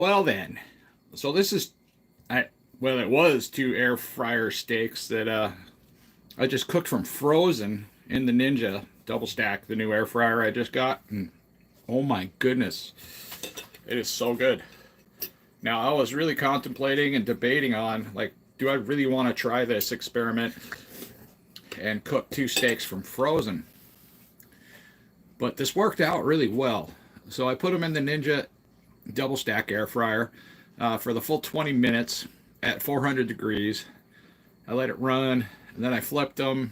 Well then, so this is, well, it was two air fryer steaks that I just cooked from frozen in the Ninja double stack, the new air fryer I just got, and oh my goodness, it is so good. Now I was really contemplating and debating on, like, do I really want to try this experiment and cook two steaks from frozen? But this worked out really well. So I put them in the Ninja double stack air fryer for the full 20 minutes at 400 degrees. I let it run, and then I flipped them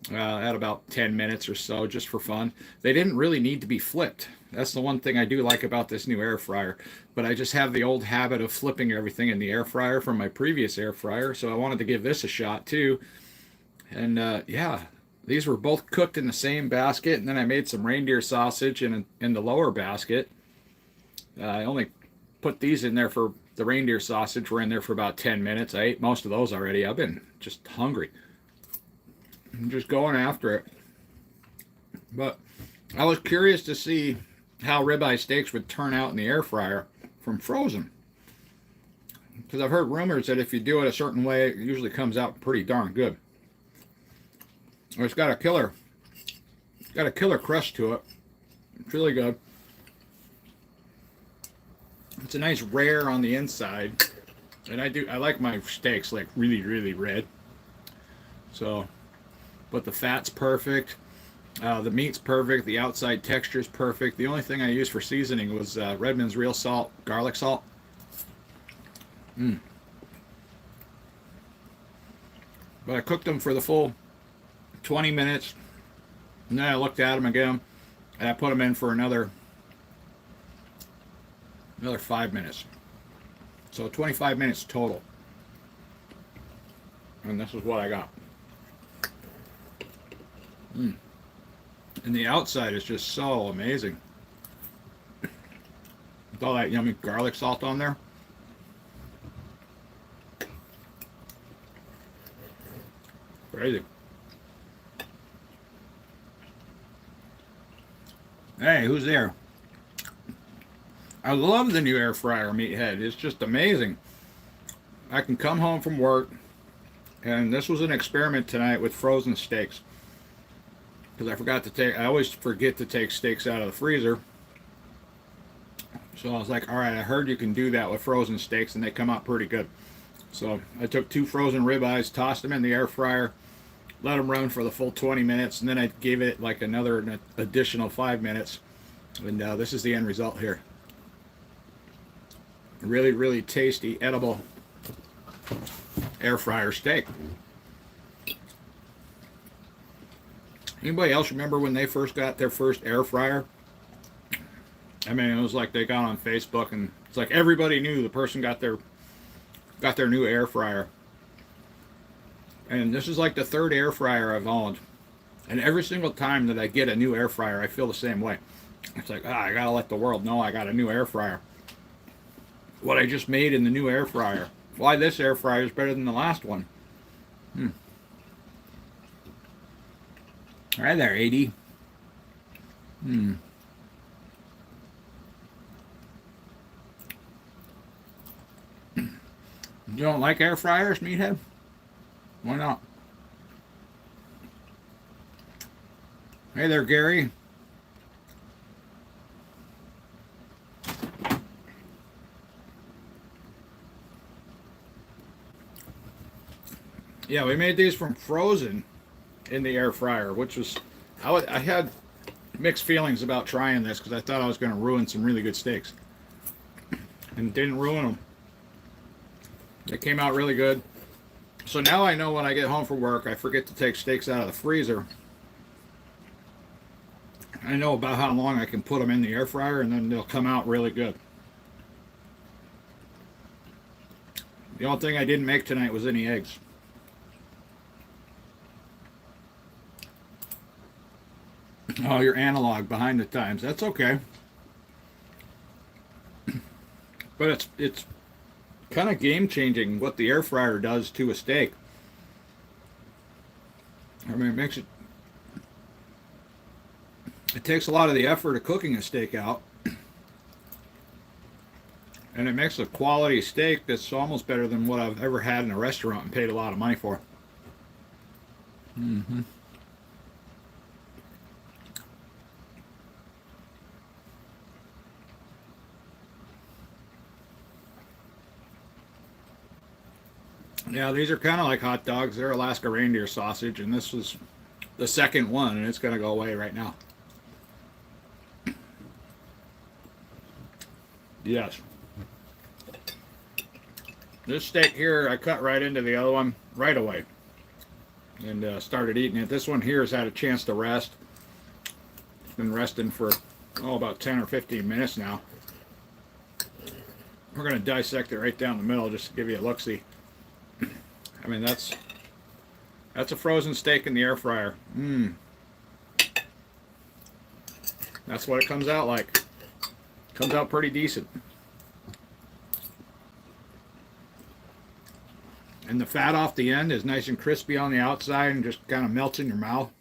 at about 10 minutes or so just for fun. They didn't really need to be flipped. That's the one thing I do like about this new air fryer. But I just have the old habit of flipping everything in the air fryer from my previous air fryer, so I wanted to give this a shot too. And yeah, these were both cooked in the same basket, and then I made some reindeer sausage in the lower basket. I only put these in there for the reindeer sausage. Were in there for about 10 minutes. I ate most of those already. I've been just hungry. I'm just going after it. But I was curious to see how ribeye steaks would turn out in the air fryer from frozen. Because I've heard rumors that if you do it a certain way, it usually comes out pretty darn good. It's got a killer crust to it. It's really good. It's a nice rare on the inside, and I like my steaks like really, really red. So, but the fat's perfect, the meat's perfect, the outside texture's perfect. The only thing I used for seasoning was Redmond's real salt, garlic salt. But I cooked them for the full 20 minutes, and then I looked at them again, and I put them in for another 5 minutes. So 25 minutes total. And this is what I got. And the outside is just so amazing. With all that yummy garlic salt on there. Crazy. Hey, who's there? I love the new air fryer, meathead. It's just amazing. I can come home from work, and this was an experiment tonight with frozen steaks. Because I always forget to take steaks out of the freezer. So I was like, all right, I heard you can do that with frozen steaks, and they come out pretty good. So I took two frozen ribeyes, tossed them in the air fryer, let them run for the full 20 minutes, and then I gave it like another additional 5 minutes. And this is the end result here. Really, really tasty, edible air fryer steak. Anybody else remember when they first got their first air fryer? I mean, it was like they got on Facebook, and it's like everybody knew the person got their new air fryer. And this is like the third air fryer I've owned. And every single time that I get a new air fryer, I feel the same way. It's like, I gotta let the world know I got a new air fryer. What I just made in the new air fryer. Why this air fryer is better than the last one. Hi there, 80. You don't like air fryers, meathead? Why not? Hey there, Gary. Yeah, we made these from frozen in the air fryer, which was, I had mixed feelings about trying this because I thought I was going to ruin some really good steaks. And didn't ruin them. They came out really good. So now I know when I get home from work, I forget to take steaks out of the freezer. I know about how long I can put them in the air fryer, and then they'll come out really good. The only thing I didn't make tonight was any eggs. Oh, you're analog, behind the times. That's okay. But it's kind of game changing what the air fryer does to a steak. I mean, it takes a lot of the effort of cooking a steak out. And it makes a quality steak that's almost better than what I've ever had in a restaurant and paid a lot of money for. Mm-hmm. Yeah, these are kind of like hot dogs. They're Alaska reindeer sausage, and this was the second one, and it's going to go away right now. Yes. This steak here, I cut right into the other one right away and started eating it. This one here has had a chance to rest. It's been resting for, about 10 or 15 minutes now. We're going to dissect it right down the middle just to give you a look-see. I mean, that's a frozen steak in the air fryer. That's what it comes out like. Comes out pretty decent. And the fat off the end is nice and crispy on the outside and just kind of melts in your mouth.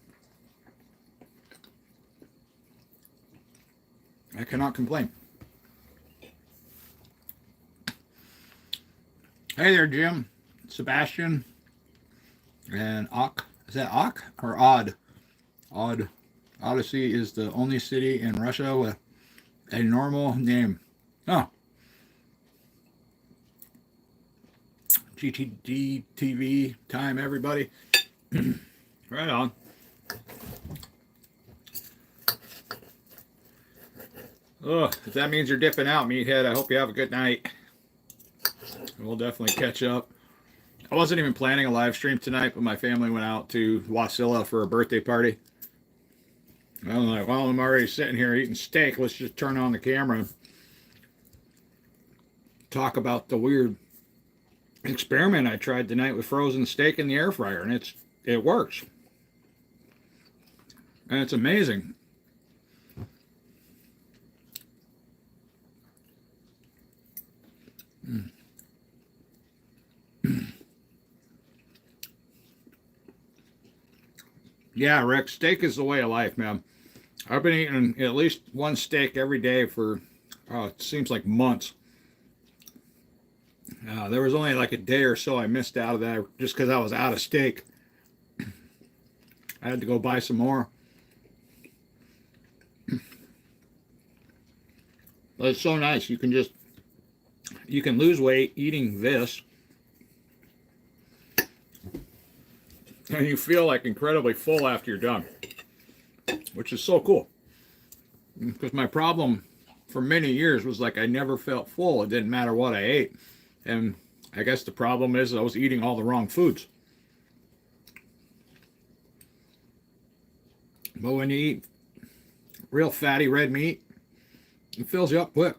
I cannot complain. Hey there, Jim, Sebastian, and Ock. Is that Ock or Odd? Odd. Odyssey is the only city in Russia with a normal name. Oh. GTD TV time, everybody. Right on. Oh, if that means you're dipping out, meathead, I hope you have a good night. We'll definitely catch up. I wasn't even planning a live stream tonight, but my family went out to Wasilla for a birthday party. I was like, well, I'm already sitting here eating steak. Let's just turn on the camera and talk about the weird experiment I tried tonight with frozen steak in the air fryer, and it works. And it's amazing. Yeah, Rick, steak is the way of life, man. I've been eating at least one steak every day for, it seems like months. There was only like a day or so I missed out of that just because I was out of steak. I had to go buy some more. But it's so nice. You can lose weight eating this. And you feel like incredibly full after you're done. Which is so cool. Because my problem for many years was like I never felt full. It didn't matter what I ate. And I guess the problem is I was eating all the wrong foods. But when you eat real fatty red meat, it fills you up quick.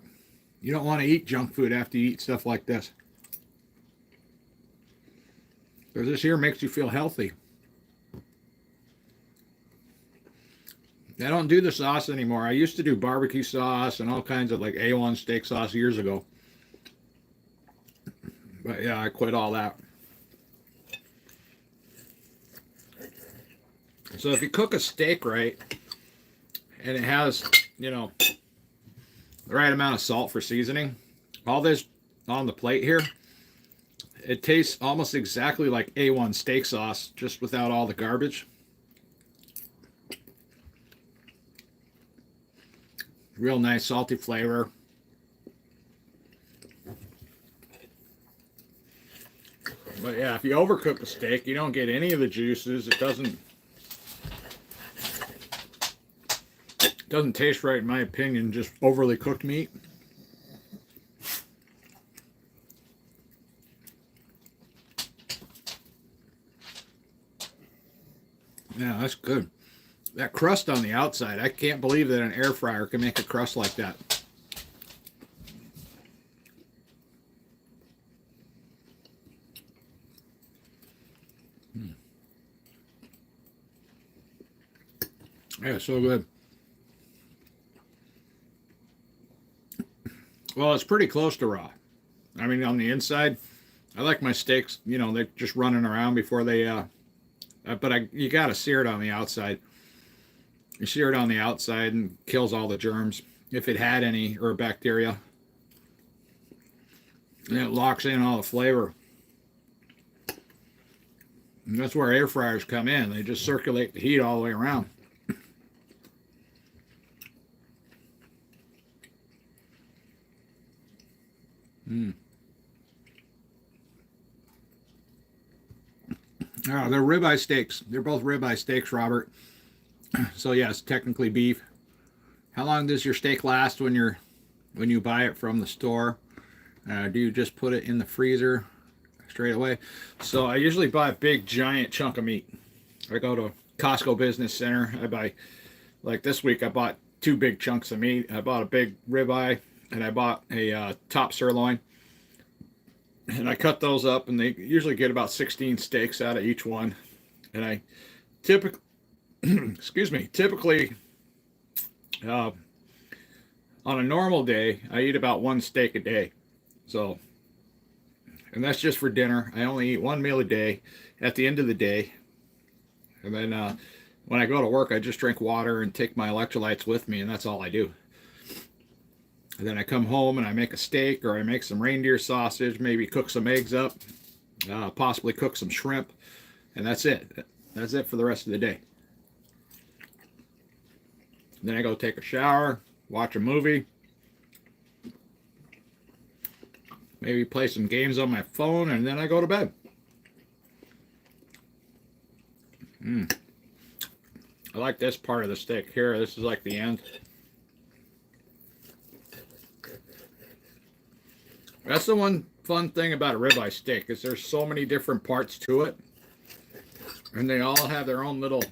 You don't want to eat junk food after you eat stuff like this. Because this here makes you feel healthy. I don't do the sauce anymore. I used to do barbecue sauce and all kinds of like A1 steak sauce years ago. But yeah, I quit all that. So if you cook a steak right, and it has, the right amount of salt for seasoning, all this on the plate here, it tastes almost exactly like A1 steak sauce, just without all the garbage. Real nice salty flavor. But yeah, if you overcook the steak, you don't get any of the juices. It doesn't taste right, in my opinion, just overly cooked meat. Yeah, that's good. That crust on the outside, I can't believe that an air fryer can make a crust like that. Yeah, so good. Well, it's pretty close to raw. I mean, on the inside, I like my steaks, they're just running around before they, but you gotta sear it on the outside. You sear it on the outside and kills all the germs, if it had any, or bacteria. And it locks in all the flavor. And that's where air fryers come in. They just circulate the heat all the way around. They're ribeye steaks. They're both ribeye steaks, Robert. So yes, technically beef. How long does your steak last when you buy it from the store? Do you just put it in the freezer straight away? So I usually buy a big giant chunk of meat. I go to Costco Business Center. I buy, like this week, I bought 2 big chunks of meat. I bought a big ribeye and I bought a top sirloin. And I cut those up, and they usually get about 16 steaks out of each one. And I typically, typically on a normal day, I eat about 1 steak a day. So, and that's just for dinner. I only eat 1 meal a day at the end of the day. And then when I go to work, I just drink water and take my electrolytes with me, and that's all I do. And then I come home and I make a steak, or I make some reindeer sausage, maybe cook some eggs up, possibly cook some shrimp, and that's it. That's it for the rest of the day. Then I go take a shower, watch a movie, maybe play some games on my phone, and then I go to bed. I like this part of the steak here. This is like the end. That's the one fun thing about a ribeye steak, is there's so many different parts to it, and they all have their own little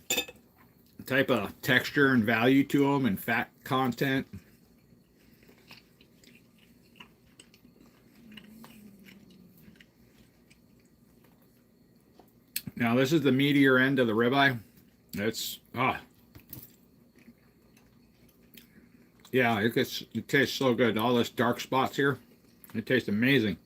type of texture and value to them, and fat content. Now this is the meatier end of the ribeye. It's yeah, it tastes so good. All this dark spots here, it tastes amazing.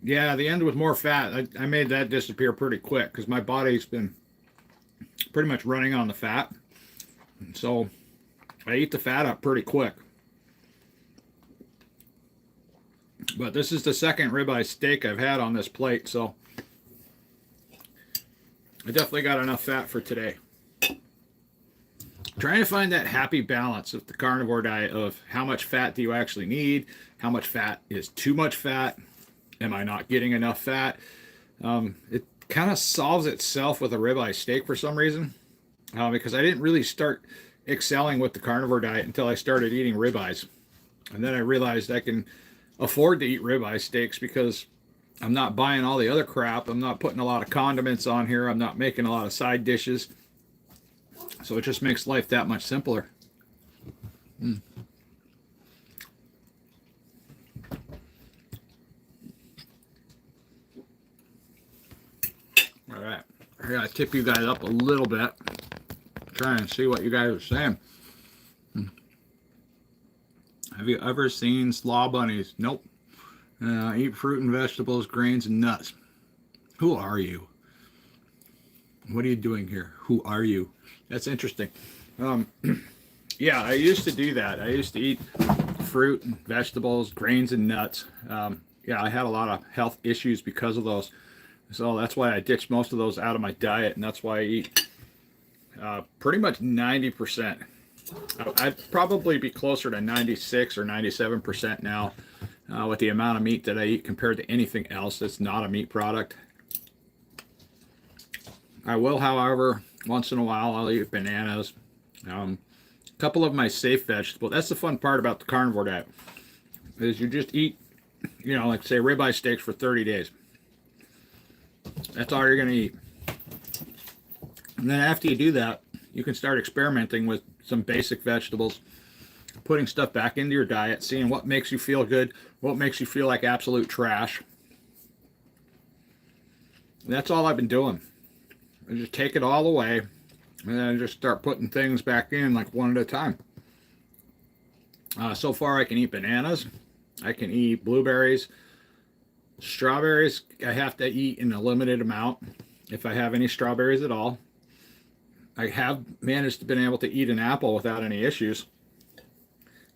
Yeah, the end with more fat. I made that disappear pretty quick because my body's been pretty much running on the fat. So I eat the fat up pretty quick. But this is the second ribeye steak I've had on this plate, so I definitely got enough fat for today. Trying to find that happy balance of the carnivore diet of how much fat do you actually need, how much fat is too much fat, am I not getting enough fat? It kind of solves itself with a ribeye steak for some reason, because I didn't really start excelling with the carnivore diet until I started eating ribeyes. And then I realized I can afford to eat ribeye steaks because I'm not buying all the other crap. I'm not putting a lot of condiments on here. I'm not making a lot of side dishes. So it just makes life that much simpler. All right, I gotta tip you guys up a little bit. Try and see what you guys are saying. Have you ever seen slaw bunnies? Nope. Eat fruit and vegetables, grains and nuts. Who are you? What are you doing here? Who are you? That's interesting. Yeah, I used to do that. I used to eat fruit and vegetables, grains and nuts. Yeah, I had a lot of health issues because of those. So that's why I ditched most of those out of my diet, and that's why I eat pretty much 90%. I'd probably be closer to 96 or 97% now with the amount of meat that I eat compared to anything else that's not a meat product. I will, however, once in a while, I'll eat bananas. A couple of my safe vegetables. That's the fun part about the carnivore diet, is you just eat, you know, like say ribeye steaks for 30 days. That's all you're going to eat. And then after you do that, you can start experimenting with some basic vegetables, putting stuff back into your diet, seeing what makes you feel good, what makes you feel like absolute trash. And that's all I've been doing. I just take it all away, and then I just start putting things back in like one at a time. So far I can eat bananas, I can eat blueberries, Strawberries, I have to eat in a limited amount if I have any strawberries at all. I have managed to been able to eat an apple without any issues.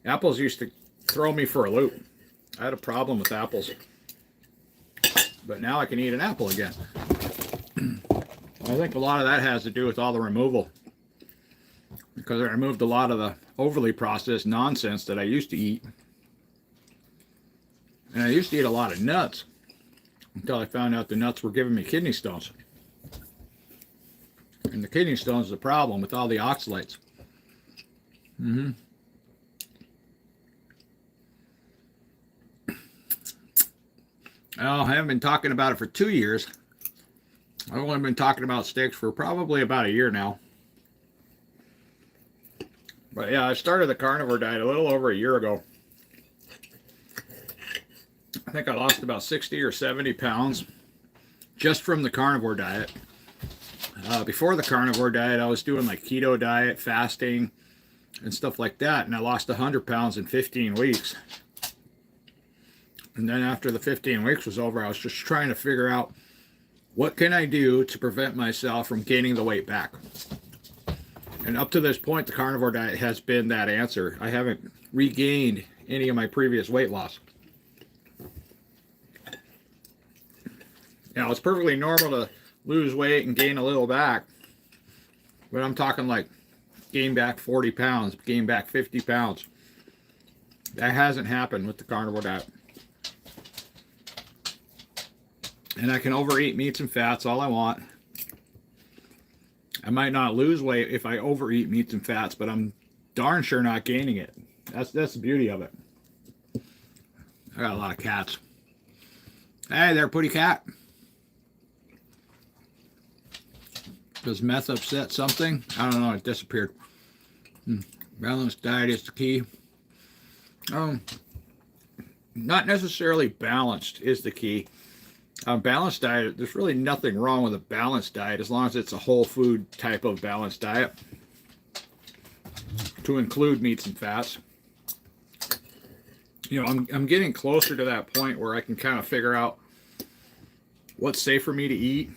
Apples used to throw me for a loop. I had a problem with apples. But now I can eat an apple again. I think a lot of that has to do with all the removal. Because I removed a lot of the overly processed nonsense that I used to eat. And I used to eat a lot of nuts until I found out the nuts were giving me kidney stones. And the kidney stones is a problem with all the oxalates. Oh, I haven't been talking about it for 2 years. I've only been talking about steaks for probably about a year now. But yeah, I started the carnivore diet a little over a year ago. I think I lost about 60 or 70 pounds just from the carnivore diet. Before the carnivore diet, I was doing like keto diet, fasting, and stuff like that. And I lost 100 pounds in 15 weeks. And then after the 15 weeks was over, I was just trying to figure out what can I do to prevent myself from gaining the weight back. And up to this point, the carnivore diet has been that answer. I haven't regained any of my previous weight loss. Now, it's perfectly normal to lose weight and gain a little back. But I'm talking like gain back 40 pounds, gain back 50 pounds. That hasn't happened with the carnivore diet. And I can overeat meats and fats all I want. I might not lose weight if I overeat meats and fats, but I'm darn sure not gaining it. That's the beauty of it. I got a lot of cats. Hey there, putty cat. Does meth upset something? I don't know, it disappeared. Balanced diet is the key. Not necessarily balanced is the key. Balanced diet, there's really nothing wrong with a balanced diet as long as it's a whole food type of balanced diet to include meats and fats. You know, I'm getting closer to that point where I can kind of figure out what's safe for me to eat.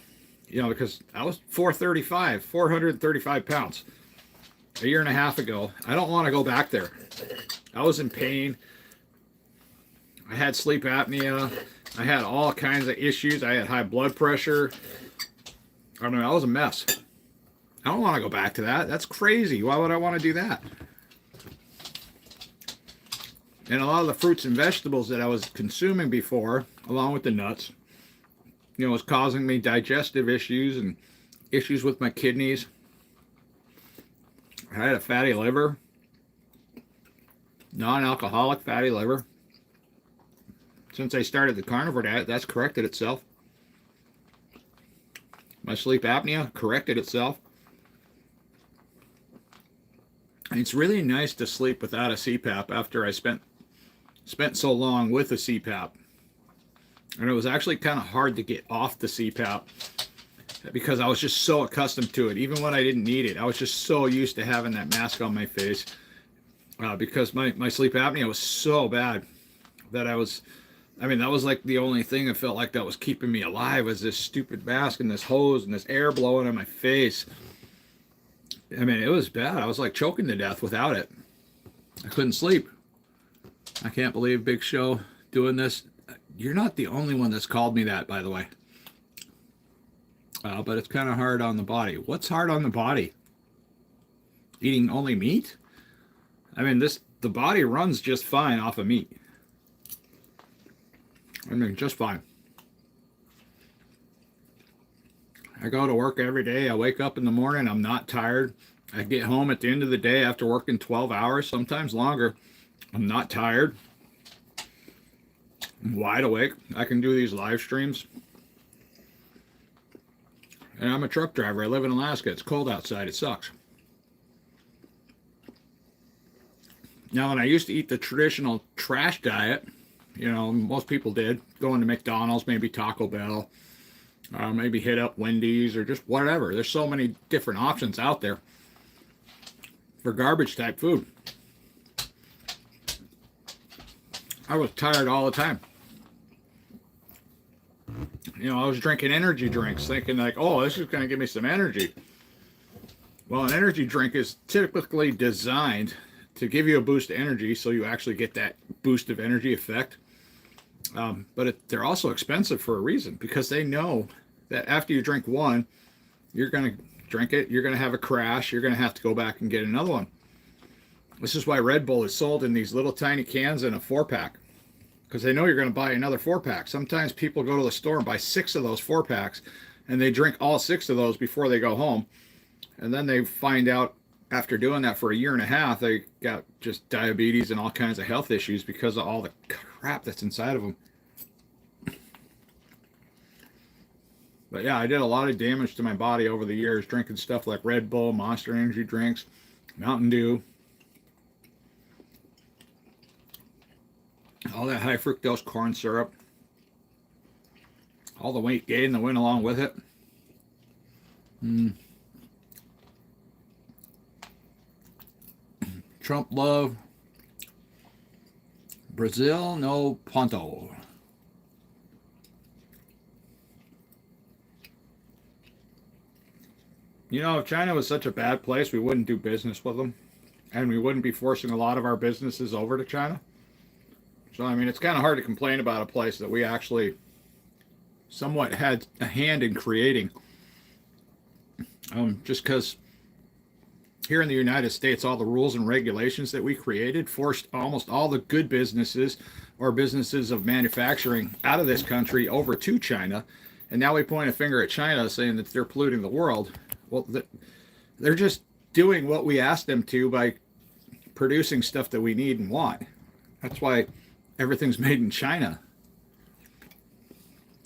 You know, because I was 435 pounds a year and a half ago. I don't want to go back there. I was in pain. I had sleep apnea. I had all kinds of issues. I had high blood pressure. I don't know, I was a mess. I don't want to go back to that. That's crazy. Why would I want to do that? And a lot of the fruits and vegetables that I was consuming before, along with the nuts, you know, was causing me digestive issues and issues with my kidneys. I had a fatty liver, non-alcoholic fatty liver. Since I started the carnivore diet, that's corrected itself. My sleep apnea corrected itself. And it's really nice to sleep without a CPAP after I spent so long with a CPAP. And it was actually kind of hard to get off the CPAP because I was just so accustomed to it. Even when I didn't need it, I was just so used to having that mask on my face because my sleep apnea was so bad that that was like the only thing I felt like that was keeping me alive was this stupid mask and this hose and this air blowing in my face. I mean, it was bad. I was like choking to death without it. I couldn't sleep. I can't believe Big Show doing this. You're not the only one that's called me that, by the way. But it's kind of hard on the body. What's hard on the body? Eating only meat? I mean, the body runs just fine off of meat. I mean, just fine. I go to work every day. I wake up in the morning. I'm not tired. I get home at the end of the day after working 12 hours, sometimes longer. I'm not tired. I'm wide awake. I can do these live streams. And I'm a truck driver. I live in Alaska. It's cold outside. It sucks. Now, when I used to eat the traditional trash diet, you know, most people did, going to McDonald's, maybe Taco Bell, maybe hit up Wendy's or just whatever. There's so many different options out there for garbage type food. I was tired all the time. you know, I was drinking energy drinks thinking like, oh, this is going to give me some energy. Well, an energy drink is typically designed to give you a boost of energy, so you actually get that boost of energy effect. But they're also expensive for a reason, because they know that after you drink one, you're going to drink it, you're going to have a crash, you're going to have to go back and get another one. This is why Red Bull is sold in these little tiny cans in a 4-pack, because they know you're going to buy another 4-pack. Sometimes people go to the store and buy 6 of those 4-packs, and they drink all 6 of those before they go home. And then they find out after doing that for a year and a half, they got just diabetes and all kinds of health issues because of all the crap that's inside of them. But yeah, I did a lot of damage to my body over the years drinking stuff like Red Bull, Monster Energy drinks, Mountain Dew, all that high fructose corn syrup, all the weight gain that went along with it. Trump love. Brazil no ponto. You know, if China was such a bad place, we wouldn't do business with them. And we wouldn't be forcing a lot of our businesses over to China. So, I mean, it's kind of hard to complain about a place that we actually somewhat had a hand in creating. Just because here in the United States, all the rules and regulations that we created forced almost all the good businesses or businesses of manufacturing out of this country over to China. And now we point a finger at China saying that they're polluting the world. Well, they're just doing what we asked them to by producing stuff that we need and want. That's why everything's made in China.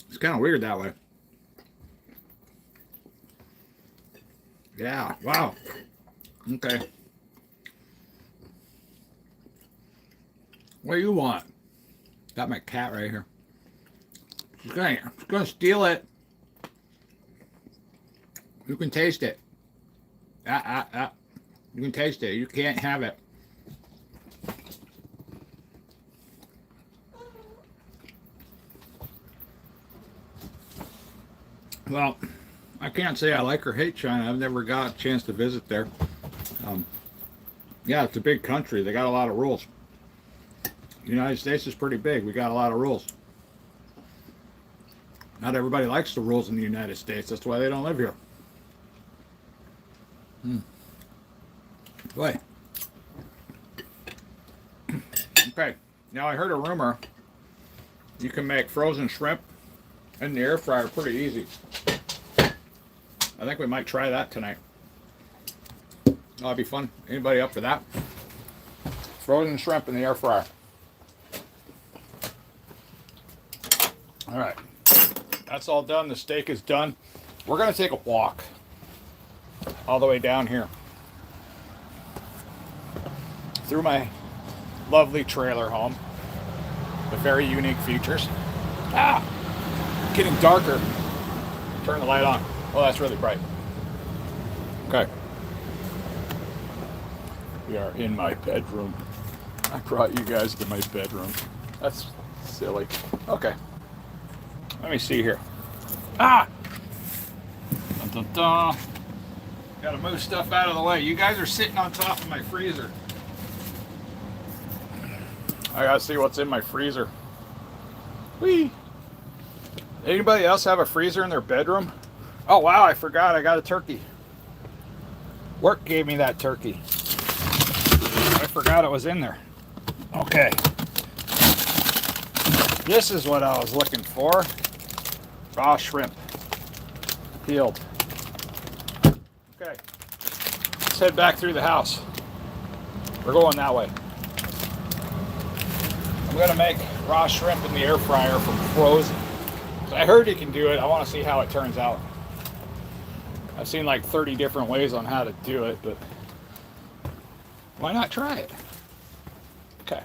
It's kind of weird that way. Yeah, wow. Okay. What do you want? Got my cat right here. She's gonna steal it. You can taste it. You can taste it. You can't have it. Well, I can't say I like or hate China. I've never got a chance to visit there. Yeah, it's a big country. They got a lot of rules. The United States is pretty big. We got a lot of rules. Not everybody likes the rules in the United States. That's why they don't live here. Boy. Okay. Now I heard a rumor you can make frozen shrimp in the air fryer pretty easy. I think we might try that tonight. That'll be fun. Anybody up for that? Frozen shrimp in the air fryer. All right. That's all done. The steak is done. We're going to take a walk all the way down here through my lovely trailer home with very unique features. Getting darker. Turn the light on. Oh, that's really bright. Okay. We are in my bedroom. I brought you guys to my bedroom. That's silly. Okay. Let me see here. Dun, dun, dun. Gotta move stuff out of the way. You guys are sitting on top of my freezer. I gotta see what's in my freezer. Whee! Anybody else have a freezer in their bedroom? Oh wow, I forgot I got a turkey. Work gave me that turkey. I forgot it was in there. Okay. This is what I was looking for. Raw shrimp. Peeled. Okay. Let's head back through the house. We're going that way. I'm gonna make raw shrimp in the air fryer from frozen. I heard you can do it. I want to see how it turns out. I've seen like 30 different ways on how to do it, but why not try it? Okay.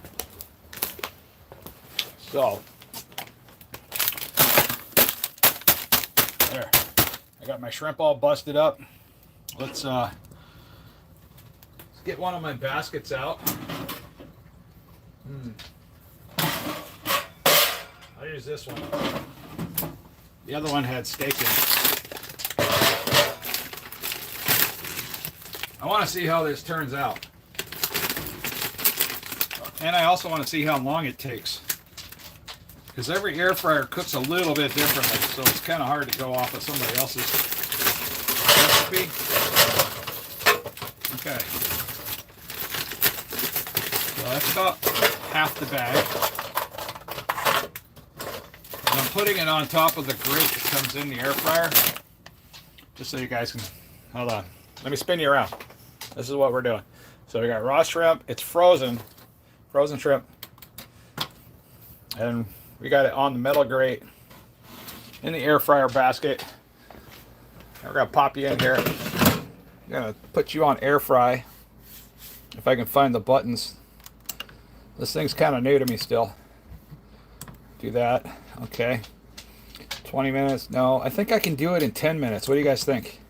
So, there. I got my shrimp all busted up. Let's get one of my baskets out. I'll use this one. The other one had steak in it. I want to see how this turns out. And I also want to see how long it takes. Because every air fryer cooks a little bit differently, so it's kind of hard to go off of somebody else's recipe. Okay. So that's about half the bag. And I'm putting it on top of the grate that comes in the air fryer. Just so you guys can, hold on. Let me spin you around. This is what we're doing. So we got raw shrimp. It's frozen shrimp. And we got it on the metal grate in the air fryer basket. We're gonna pop you in here. I'm gonna put you on air fry. If I can find the buttons. This thing's kind of new to me still. Do that. Okay. 20 minutes. No, I think I can do it in 10 minutes. What do you guys think?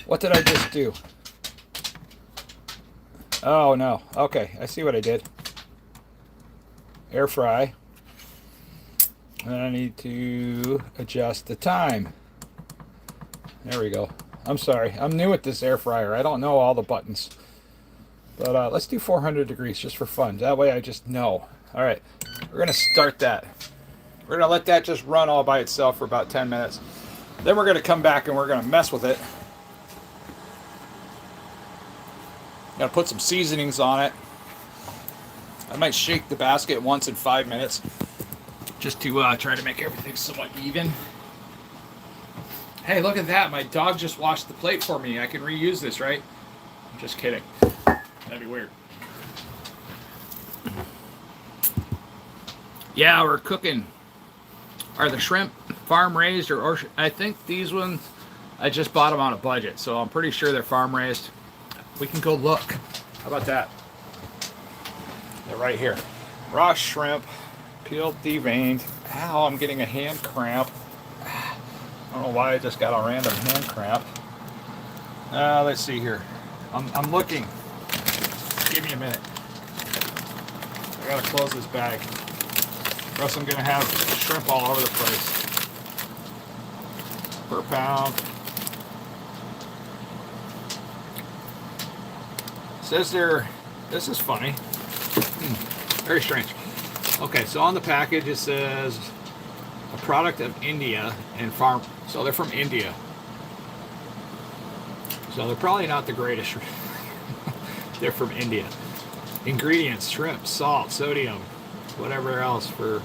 What did I just do? Oh no. Okay, I see what I did. Air fry. And I need to adjust the time. There we go. I'm sorry. I'm new at this air fryer. I don't know all the buttons. But let's do 400 degrees just for fun. That way I just know. All right. We're going to start that. We're going to let that just run all by itself for about 10 minutes. Then we're going to come back and we're going to mess with it. Got to put some seasonings on it. I might shake the basket once in 5 minutes. Just to try to make everything somewhat even. Hey, look at that. My dog just washed the plate for me. I can reuse this, right? I'm just kidding. That'd be weird. Yeah, we're cooking. Are the shrimp farm raised or I think these ones, I just bought them on a budget. So I'm pretty sure they're farm raised. We can go look. How about that? They're right here. Raw shrimp. Peeled, deveined. Ow, I'm getting a hand cramp. I don't know why I just got a random hand cramp. Let's see here. I'm looking. Give me a minute. I gotta close this bag. Or else I'm gonna have shrimp all over the place. Per pound. Says there, this is funny. Very strange. Okay, so on the package it says a product of India and farm. So they're from India. So they're probably not the greatest. They're from India. Ingredients: shrimp, salt, sodium, whatever else for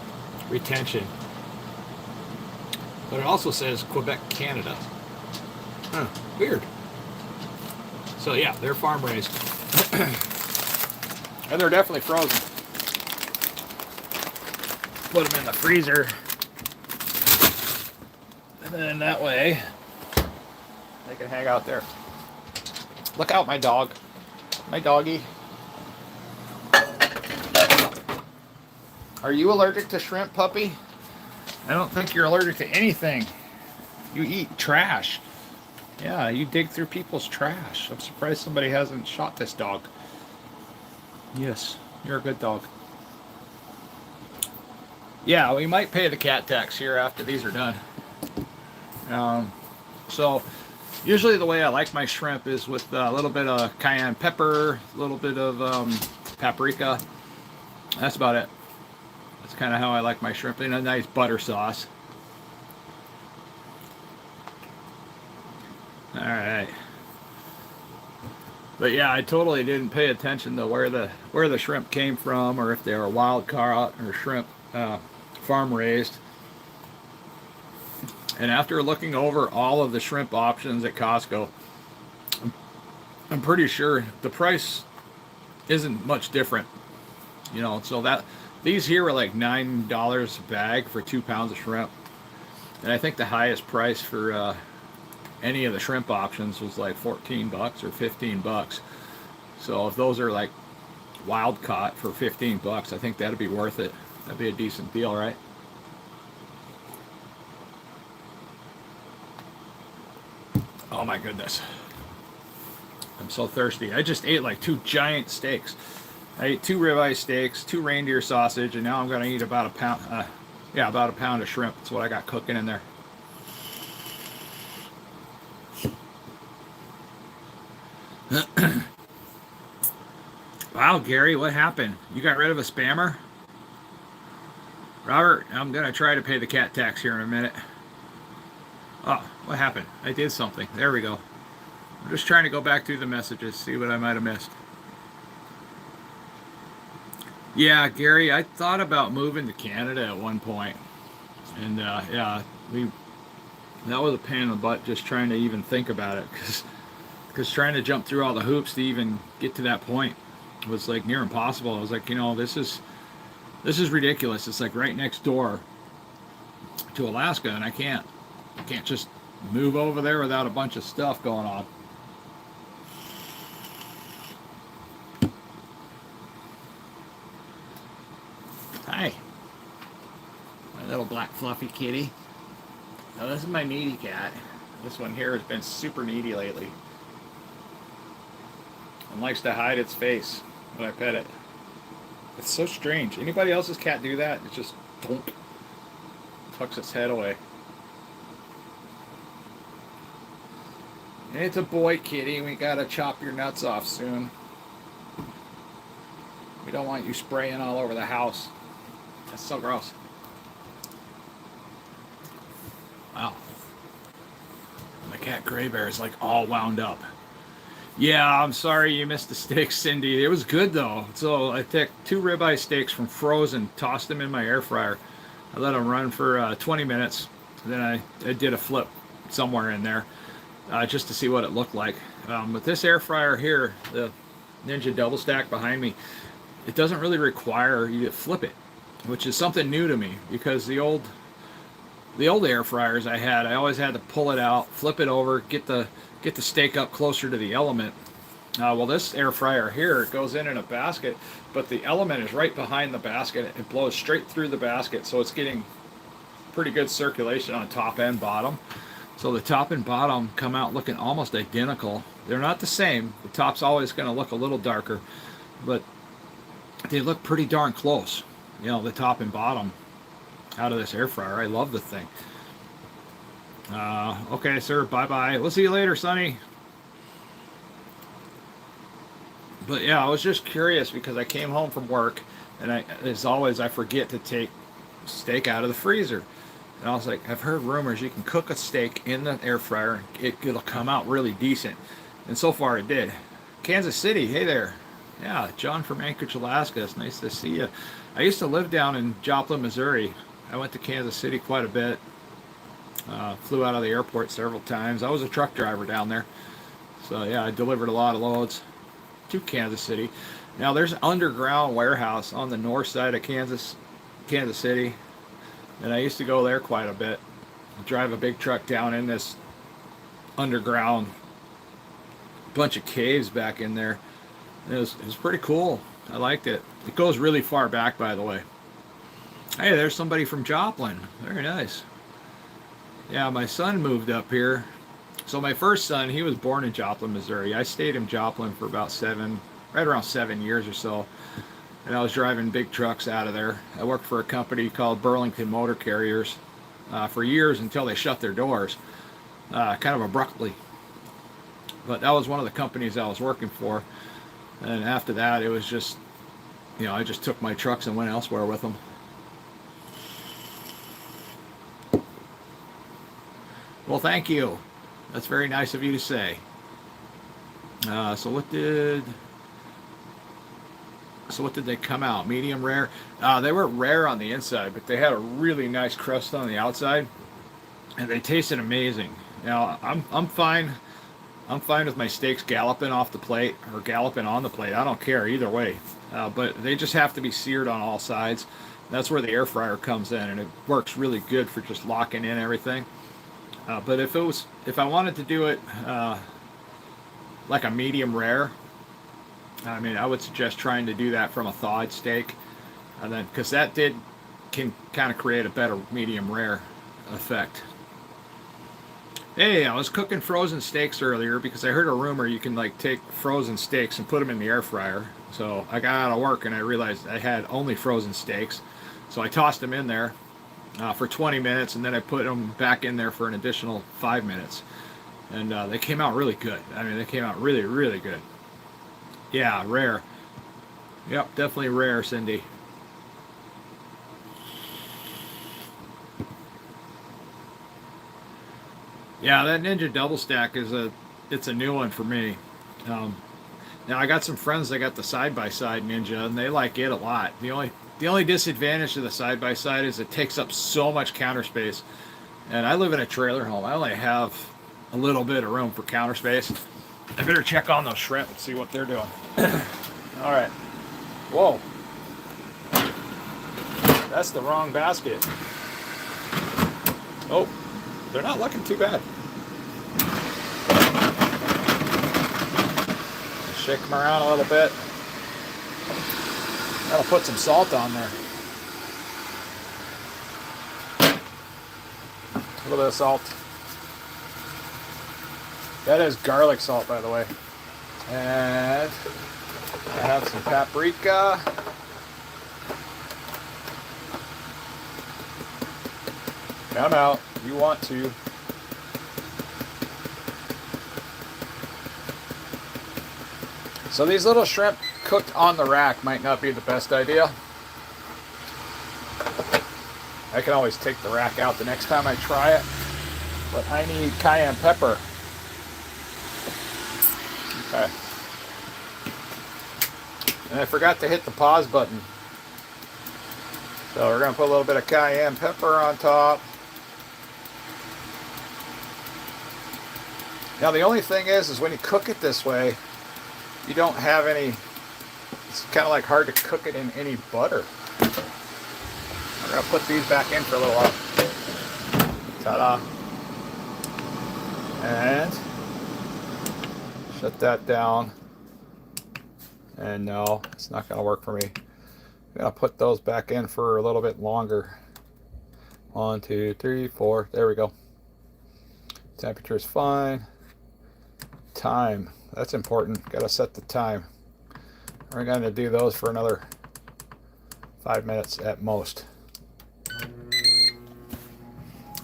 retention. But it also says Quebec, Canada. Huh, weird. So yeah, they're farm raised. And they're definitely frozen. Put them in the freezer. And then that way, they can hang out there. Look out, my dog. My doggy. Are you allergic to shrimp, puppy? I don't think you're allergic to anything. You eat trash. Yeah, you dig through people's trash. I'm surprised somebody hasn't shot this dog. Yes, you're a good dog. Yeah, we might pay the cat tax here after these are done. So, usually the way I like my shrimp is with a little bit of cayenne pepper, a little bit of paprika. That's about it. That's kind of how I like my shrimp, in a nice butter sauce. All right. But yeah, I totally didn't pay attention to where the shrimp came from, or if they were wild caught or shrimp farm raised. And after looking over all of the shrimp options at Costco, I'm pretty sure the price isn't much different. You know, so that these here were like $9 a bag for 2 pounds of shrimp. And I think the highest price for any of the shrimp options was like 14 bucks or 15 bucks. So if those are like wild caught for 15 bucks, I think that'd be worth it. That'd be a decent deal, right? Oh my goodness. I'm so thirsty. I just ate like 2 giant steaks. I ate 2 ribeye steaks, 2 reindeer sausage, and now I'm going to eat about a pound, about a pound of shrimp. That's what I got cooking in there. Wow, Gary, what happened? You got rid of a spammer? Robert, I'm going to try to pay the cat tax here in a minute. Oh, what happened? I did something. There we go. I'm just trying to go back through the messages, see what I might have missed. Yeah, Gary, I thought about moving to Canada at one point. And yeah, that was a pain in the butt just trying to even think about it. Because trying to jump through all the hoops to even get to that point was like near impossible. I was like, you know, this is ridiculous. It's like right next door to Alaska, and I can't just move over there without a bunch of stuff going on. Hi, my little black fluffy kitty. Now this is my needy cat. This one here has been super needy lately and likes to hide its face when I pet it. It's so strange. Anybody else's cat do that? It just tucks its head away. It's a boy, kitty. We gotta chop your nuts off soon. We don't want you spraying all over the house. That's so gross. Wow. My cat Gray Bear is like all wound up. Yeah, I'm sorry you missed the steaks, Cindy. It was good though. So I took 2 ribeye steaks from frozen, tossed them in my air fryer. I let them run for 20 minutes. Then I did a flip somewhere in there just to see what it looked like. But this air fryer here, the Ninja Double Stack behind me, it doesn't really require you to flip it, which is something new to me because the old air fryers I had, I always had to pull it out, flip it over, get the steak up closer to the element. Well, this air fryer here, it goes in a basket, but the element is right behind the basket. It blows straight through the basket, so it's getting pretty good circulation on top and bottom. So the top and bottom come out looking almost identical. They're not the same. The top's always going to look a little darker, but they look pretty darn close. You know, the top and bottom out of this air fryer. I love the thing. Okay, sir. Bye-bye. We'll see you later, Sonny. But yeah, I was just curious because I came home from work, and as always, I forget to take steak out of the freezer. And I was like, I've heard rumors you can cook a steak in the air fryer. It'll come out really decent. And so far it did. Kansas City, hey there. Yeah, John from Anchorage, Alaska. It's nice to see you. I used to live down in Joplin, Missouri. I went to Kansas City quite a bit. Flew out of the airport several times. I was a truck driver down there. So yeah, I delivered a lot of loads to Kansas City. Now there's an underground warehouse on the north side of Kansas City. And I used to go there quite a bit. Drive a big truck down in this underground bunch of caves back in there. It was pretty cool. I liked it. It goes really far back, by the way. Hey, there's somebody from Joplin. Very nice. Yeah, my son moved up here. So my first son, he was born in Joplin, Missouri. I stayed in Joplin for about right around 7 years or so. And I was driving big trucks out of there. I worked for a company called Burlington Motor Carriers for years until they shut their doors, kind of abruptly. But that was one of the companies I was working for. And after that, it was just, you know, I just took my trucks and went elsewhere with them. Well, thank you. That's very nice of you to say. So what did they come out? Medium rare? They were rare on the inside, but they had a really nice crust on the outside, and they tasted amazing. Now, I'm fine. I'm fine with my steaks galloping off the plate or galloping on the plate. I don't care either way. But they just have to be seared on all sides. That's where the air fryer comes in, and it works really good for just locking in everything. But if I wanted to do it like a medium rare, I mean, I would suggest trying to do that from a thawed steak, and then because that can kind of create a better medium rare effect. Hey, I was cooking frozen steaks earlier because I heard a rumor you can like take frozen steaks and put them in the air fryer. So I got out of work and I realized I had only frozen steaks, so I tossed them in there for 20 minutes, and then I put them back in there for an additional 5 minutes. And they came out really good. I mean, they came out really, really good. Yeah, rare. Yep, definitely rare, Cindy. Yeah, that Ninja Double Stack it's a new one for me. Now I got some friends that got the side-by-side Ninja, and they like it a lot. The only disadvantage to the side-by-side is it takes up so much counter space. And I live in a trailer home. I only have a little bit of room for counter space. I better check on those shrimp and see what they're doing. All right. Whoa. That's the wrong basket. Oh, they're not looking too bad. Shake them around a little bit. That'll put some salt on there. A little bit of salt. That is garlic salt, by the way. And I have some paprika. Come out. You want to. So these little shrimp cooked on the rack might not be the best idea. I can always take the rack out the next time I try it. But I need cayenne pepper. Okay. And I forgot to hit the pause button. So we're going to put a little bit of cayenne pepper on top. Now the only thing is when you cook it this way, you don't have any, it's kind of like hard to cook it in any butter. We're going to put these back in for a little while. Ta-da. And shut that down. And no, it's not going to work for me. I'm going to put those back in for a little bit longer. 1, 2, 3, 4. There we go. Temperature is fine. Time. That's important. Got to set the time. We're going to do those for another 5 minutes at most.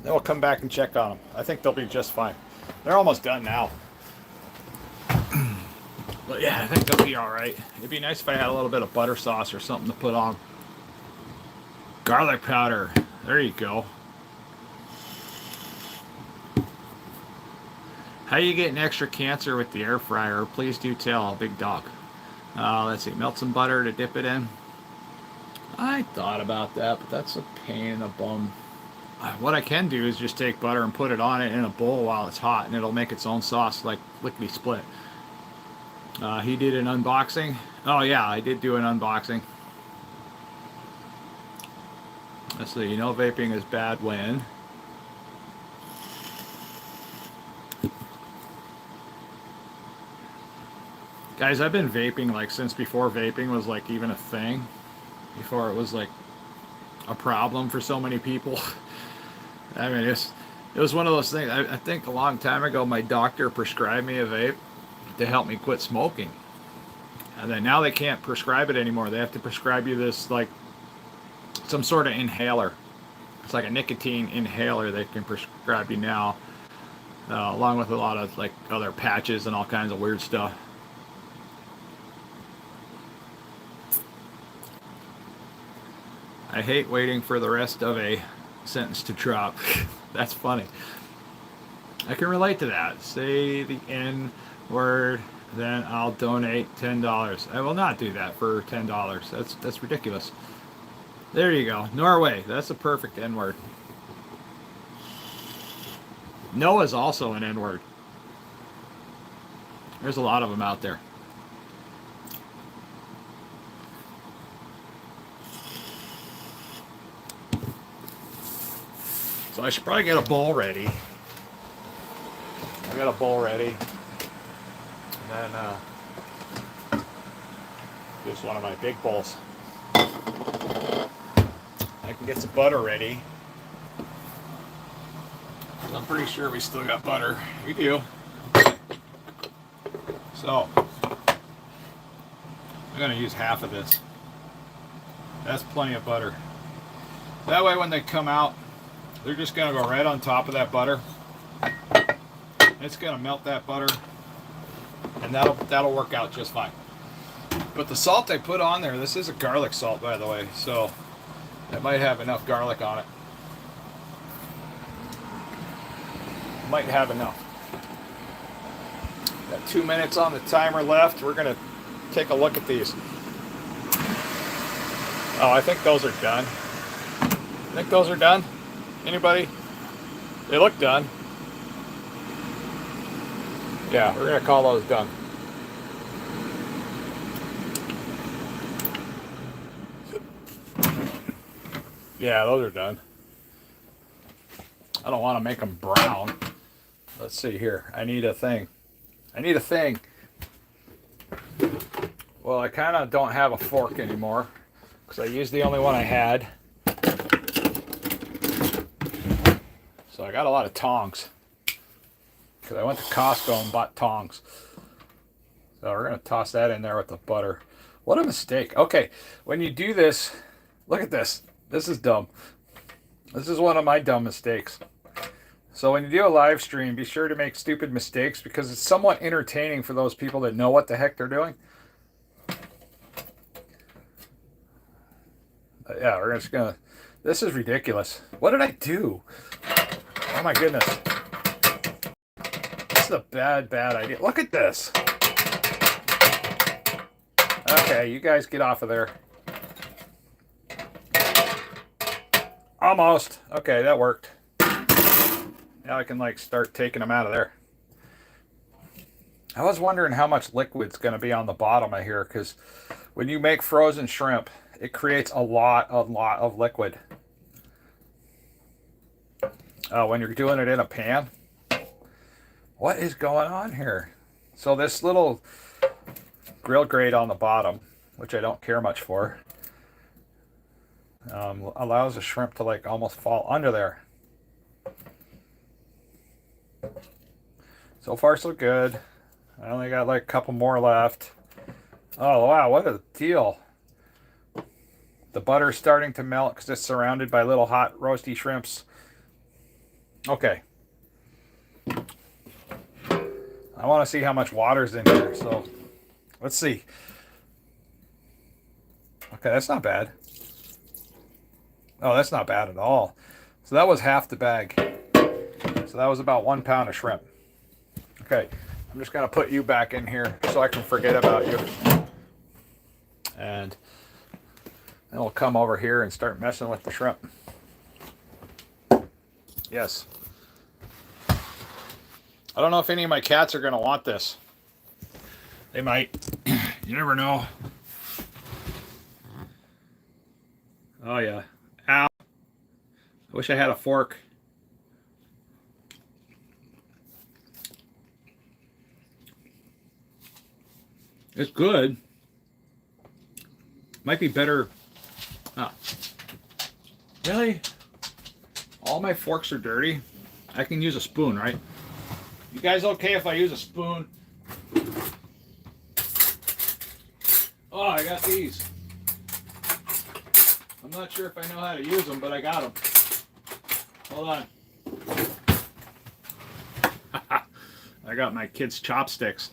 Then we'll come back and check on them. I think they'll be just fine. They're almost done now. But yeah, I think they'll be alright. It'd be nice if I had a little bit of butter sauce or something to put on. Garlic powder. There you go. How you getting extra cancer with the air fryer? Please do tell, big dog. Let's see, melt some butter to dip it in. I thought about that, but that's a pain in the bum. What I can do is just take butter and put it on it in a bowl while it's hot, and it'll make its own sauce like lickety split. He did an unboxing. Oh yeah, I did do an unboxing. Let's see, you know vaping is bad when... Guys, I've been vaping like since before vaping was like even a thing. Before it was like a problem for so many people. I mean, it was one of those things. I think a long time ago my doctor prescribed me a vape to help me quit smoking. And then now they can't prescribe it anymore. They have to prescribe you this like some sort of inhaler. It's like a nicotine inhaler they can prescribe you now. Along with a lot of like other patches and all kinds of weird stuff. I hate waiting for the rest of a sentence to drop. That's funny. I can relate to that. Say the N word, then I'll donate $10. I will not do that for $10. That's ridiculous. There you go. Norway. That's a perfect N word. No is also an N word. There's a lot of them out there. So I should probably get a bowl ready. I got a bowl ready. And then just one of my big bowls. I can get some butter ready. I'm pretty sure we still got butter. We do. So I'm going to use half of this. That's plenty of butter. That way when they come out, they're just going to go right on top of that butter. It's gonna melt that butter, and that'll work out just fine. But the salt I put on there, this is a garlic salt, by the way, so it might have enough garlic on it. Might have enough. Got 2 minutes on the timer left. We're gonna take a look at these. Oh, I think those are done. I think those are done. Anybody? They look done. Yeah, we're gonna call those done. Yeah, those are done. I don't want to make them brown. Let's see here. I need a thing. Well, I kind of don't have a fork anymore because I used the only one I had. So I got a lot of tongs because I went to Costco and bought tongs. So we're going to toss that in there with the butter. What a mistake. Okay, when you do this, look at this. This is dumb. This is one of my dumb mistakes. So when you do a live stream, be sure to make stupid mistakes because it's somewhat entertaining for those people that know what the heck they're doing. Yeah, we're just gonna... This is ridiculous. What did I do? Oh my goodness. This is a bad idea. Look at this. Okay, you guys get off of there. Almost. Okay, that worked. Now I can like start taking them out of there. I was wondering how much liquid's going to be on the bottom of here because when you make frozen shrimp, it creates a lot of liquid. When you're doing it in a pan. What is going on here? So this little grill grate on the bottom, which I don't care much for, allows the shrimp to like almost fall under there. So far so good. I only got like a couple more left. Oh wow, what a deal. The butter's starting to melt because it's surrounded by little hot roasty shrimps. Okay. I want to see how much water's in here, so let's see. Okay, that's not bad. Oh, that's not bad at all. So that was half the bag. So that was about 1 pound of shrimp. Okay, I'm just gonna put you back in here so I can forget about you. And then we'll come over here and start messing with the shrimp. Yes. I don't know if any of my cats are gonna want this. They might. You never know. Oh yeah. Ow. I wish I had a fork. It's good. Might be better. Oh. Really? All my forks are dirty? I can use a spoon, right? You guys okay if I use a spoon? Oh, I got these. I'm not sure if I know how to use them, but I got them. Hold on. I got my kids' chopsticks.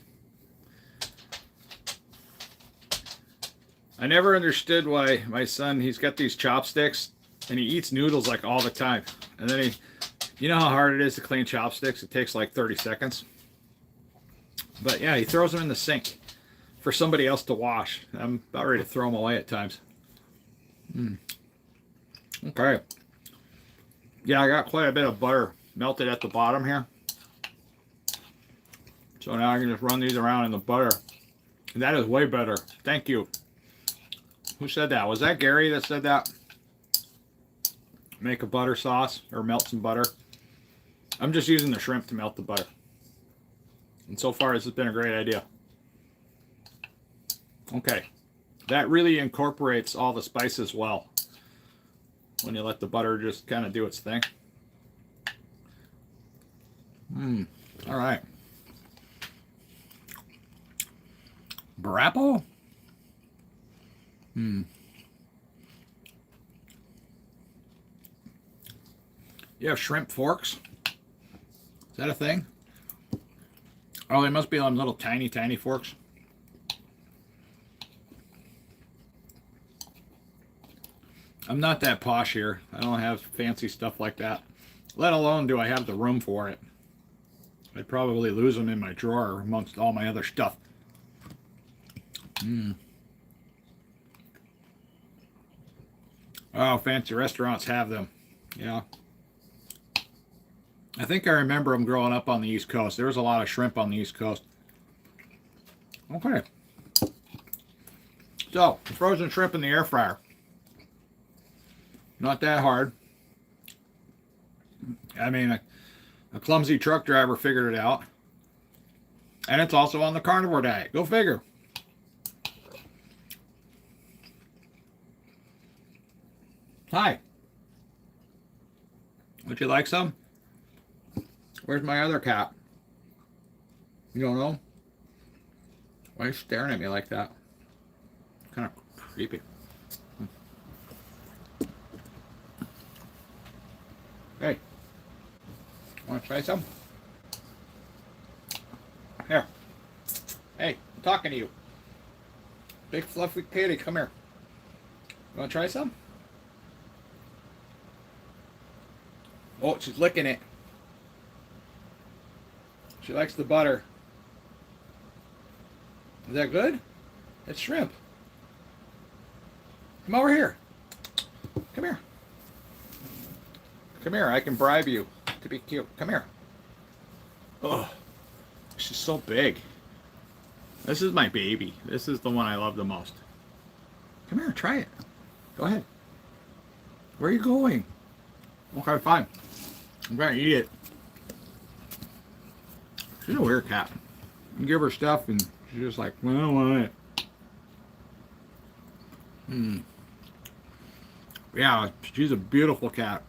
I never understood why my son, he's got these chopsticks and he eats noodles like all the time. And then you know how hard it is to clean chopsticks? It takes like 30 seconds. But yeah, he throws them in the sink for somebody else to wash. I'm about ready to throw them away at times. Okay. Yeah, I got quite a bit of butter melted at the bottom here. So now I can just run these around in the butter. And that is way better. Thank you. Who said that? Was that Gary that said that? Make a butter sauce or melt some butter. I'm just using the shrimp to melt the butter. And so far, this has been a great idea. Okay. That really incorporates all the spices well. When you let the butter just kind of do its thing. All right. Brappo? You have shrimp forks? Is that a thing? Oh, they must be on little tiny, tiny forks. I'm not that posh here. I don't have fancy stuff like that. Let alone do I have the room for it. I'd probably lose them in my drawer amongst all my other stuff. Oh, fancy restaurants have them. Yeah. I think I remember them growing up on the East Coast. There was a lot of shrimp on the East Coast. Okay. So, frozen shrimp in the air fryer. Not that hard. I mean, a clumsy truck driver figured it out. And it's also on the carnivore diet. Go figure. Hi. Would you like some? Where's my other cat? You don't know? Why are you staring at me like that? Kind of creepy. Hey. Want to try some? Here. Hey, I'm talking to you. Big fluffy kitty, come here. You want to try some? Oh, she's licking it. She likes the butter. Is that good? It's shrimp. Come over here. Come here. Come here, I can bribe you to be cute. Come here. Oh, she's so big. This is my baby. This is the one I love the most. Come here, try it. Go ahead. Where are you going? Okay, fine. I'm gonna eat it. She's a weird cat. You give her stuff and she's just like, well, I don't want it. Yeah, she's a beautiful cat.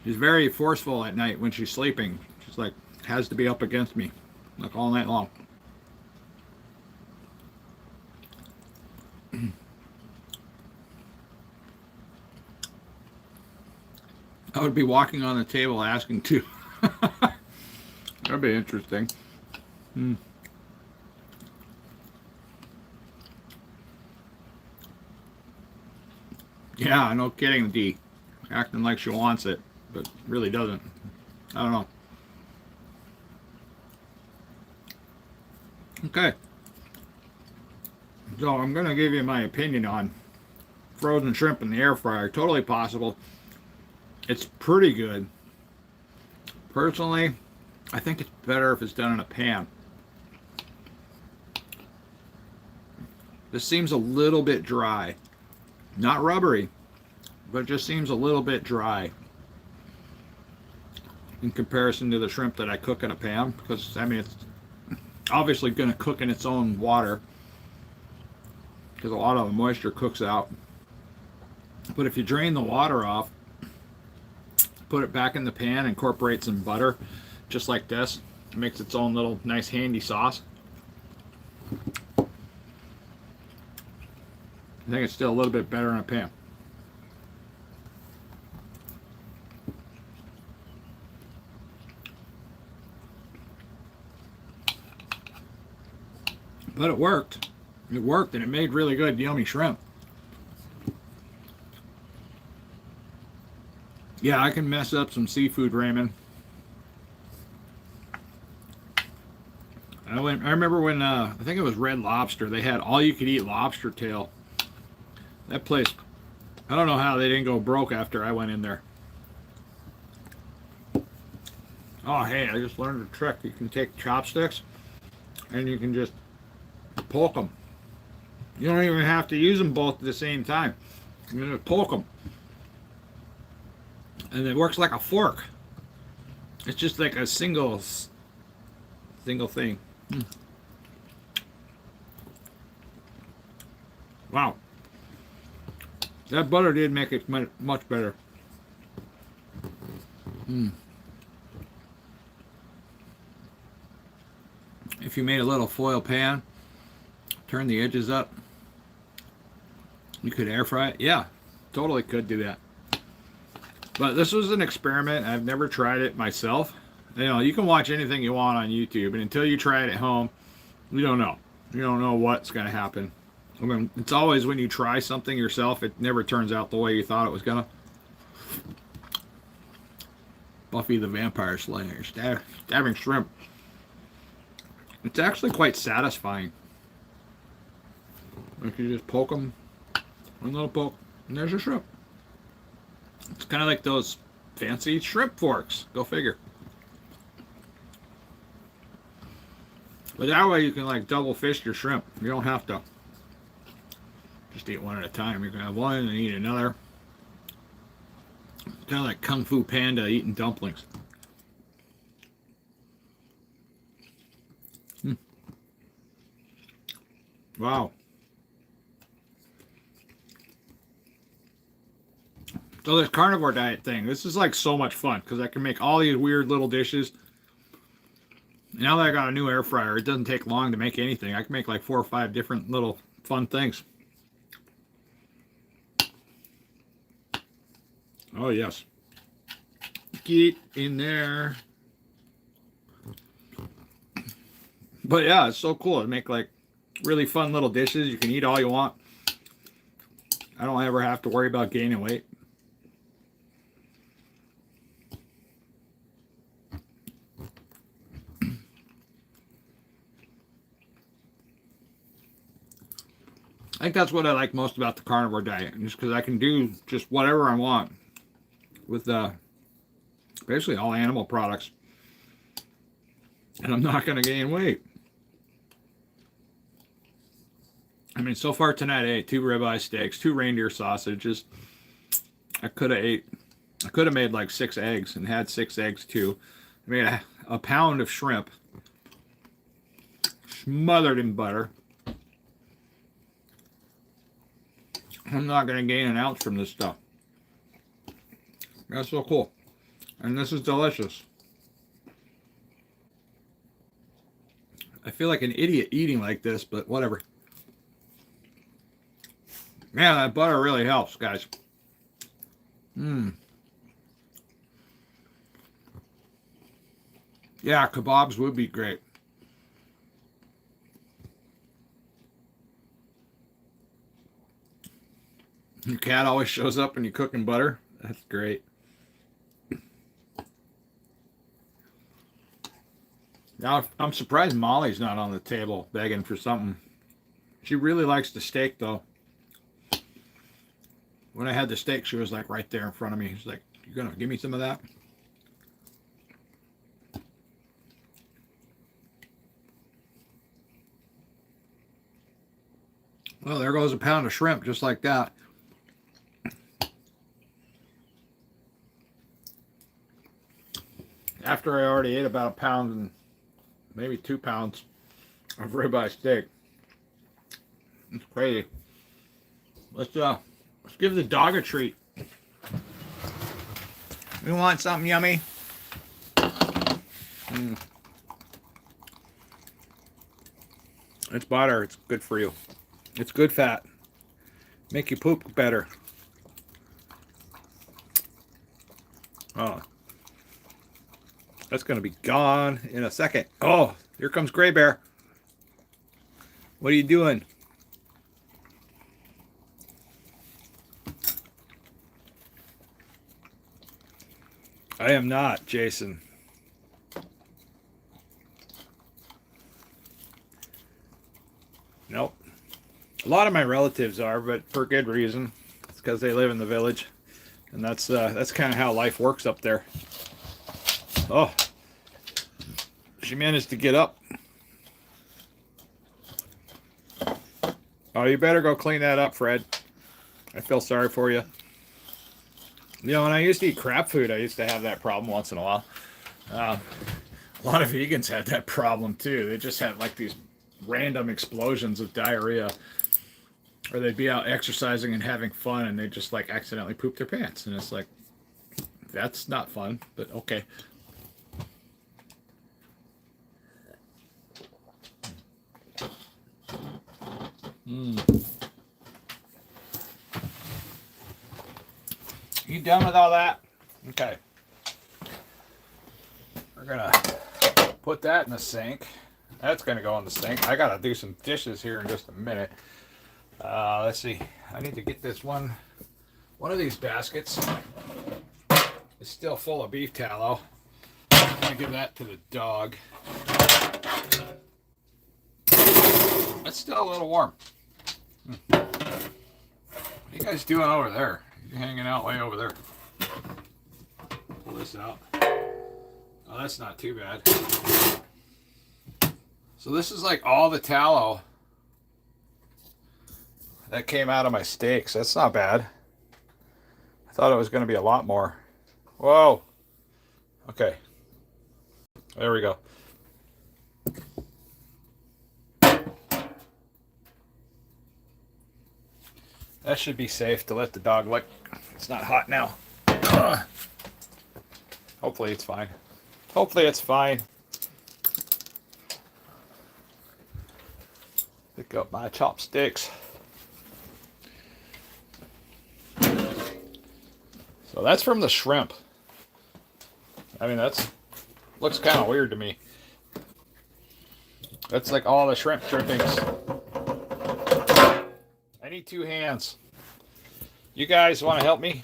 She's very forceful at night when she's sleeping. She's like, has to be up against me, like all night long. I would be walking on the table asking too. That'd be interesting. Yeah, no kidding, D. Acting like she wants it, but really doesn't. I don't know. Okay. So I'm going to give you my opinion on frozen shrimp in the air fryer. Totally possible. It's pretty good. Personally, I think it's better if it's done in a pan. This seems a little bit dry. Not rubbery, but it just seems a little bit dry in comparison to the shrimp that I cook in a pan, because I mean it's obviously going to cook in its own water because a lot of the moisture cooks out. But if you drain the water off, put it back in the pan, incorporate some butter just like this, it makes its own little nice handy sauce. I think it's still a little bit better in a pan. But it worked. It worked, and it made really good, yummy shrimp. Yeah, I can mess up some seafood ramen. I remember when, I think it was Red Lobster, they had all-you-could-eat lobster tail. That place, I don't know how they didn't go broke after I went in there. Oh, hey, I just learned a trick. You can take chopsticks, and you can just poke them. You don't even have to use them both at the same time. You can just poke them. And it works like a fork. It's just like a single thing. Wow. That butter did make it much better. If you made a little foil pan, turn the edges up, you could air fry it. Yeah, totally could do that. But this was an experiment. I've never tried it myself. You know, you can watch anything you want on YouTube, and until you try it at home, you don't know. You don't know what's going to happen. I mean, it's always when you try something yourself, it never turns out the way you thought it was going to. Buffy the Vampire Slayer, stabbing shrimp. It's actually quite satisfying. Like you just poke them, one little poke, and there's a shrimp. It's kind of like those fancy shrimp forks. Go figure. But that way you can like double fish your shrimp. You don't have to just eat one at a time. You can have one and eat another. Kind of like Kung Fu Panda eating dumplings. Wow. So this carnivore diet thing, this is like so much fun because I can make all these weird little dishes. Now that I got a new air fryer, it doesn't take long to make anything. I can make like 4 or 5 different little fun things. Oh yes. Get in there. But yeah, it's so cool to make like really fun little dishes. You can eat all you want. I don't ever have to worry about gaining weight. I think that's what I like most about the carnivore diet, just because I can do just whatever I want with basically all animal products, and I'm not going to gain weight. I mean, so far tonight I ate 2 ribeye steaks, 2 reindeer sausages. I could have made like 6 eggs and had 6 eggs too. I made a pound of shrimp, smothered in butter. I'm not going to gain an ounce from this stuff. That's so cool. And this is delicious. I feel like an idiot eating like this, but whatever. Man, that butter really helps, guys. Yeah, kebabs would be great. Your cat always shows up when you're cooking butter. That's great. Now, I'm surprised Molly's not on the table begging for something. She really likes the steak, though. When I had the steak, she was like right there in front of me. She's like, "You gonna give me some of that?" Well, there goes a pound of shrimp just like that. After I already ate about a pound and maybe 2 pounds of ribeye steak. It's crazy. Let's give the dog a treat. We want something yummy. It's butter. It's good for you. It's good fat. Make you poop better. Oh. That's going to be gone in a second. Oh, here comes Gray Bear. What are you doing? I am not, Jason. Nope. A lot of my relatives are, but for good reason. It's because they live in the village, and that's kind of how life works up there. Oh, she managed to get up. Oh, you better go clean that up, Fred. I feel sorry for you. You know, when I used to eat crap food, I used to have that problem once in a while. A lot of vegans had that problem too. They just had like these random explosions of diarrhea. Or they'd be out exercising and having fun and they just like accidentally poop their pants. And it's like, that's not fun, but okay. You done with all that? Okay. We're gonna put that in the sink. That's gonna go in the sink. I gotta do some dishes here in just a minute. Let's see. I need to get this one of these baskets. It's still full of beef tallow. I'm gonna give that to the dog. It's still a little warm. What are you guys doing over there? You're hanging out way over there. Pull this out. Oh, that's not too bad. So this is like all the tallow that came out of my steaks. That's not bad. I thought it was going to be a lot more. Whoa. Okay. There we go. That should be safe to let the dog lick. It's not hot now. Hopefully it's fine. Hopefully it's fine. Pick up my chopsticks. So that's from the shrimp. I mean, looks kind of weird to me. That's like all the shrimp drippings. I need 2 hands. You guys want to help me?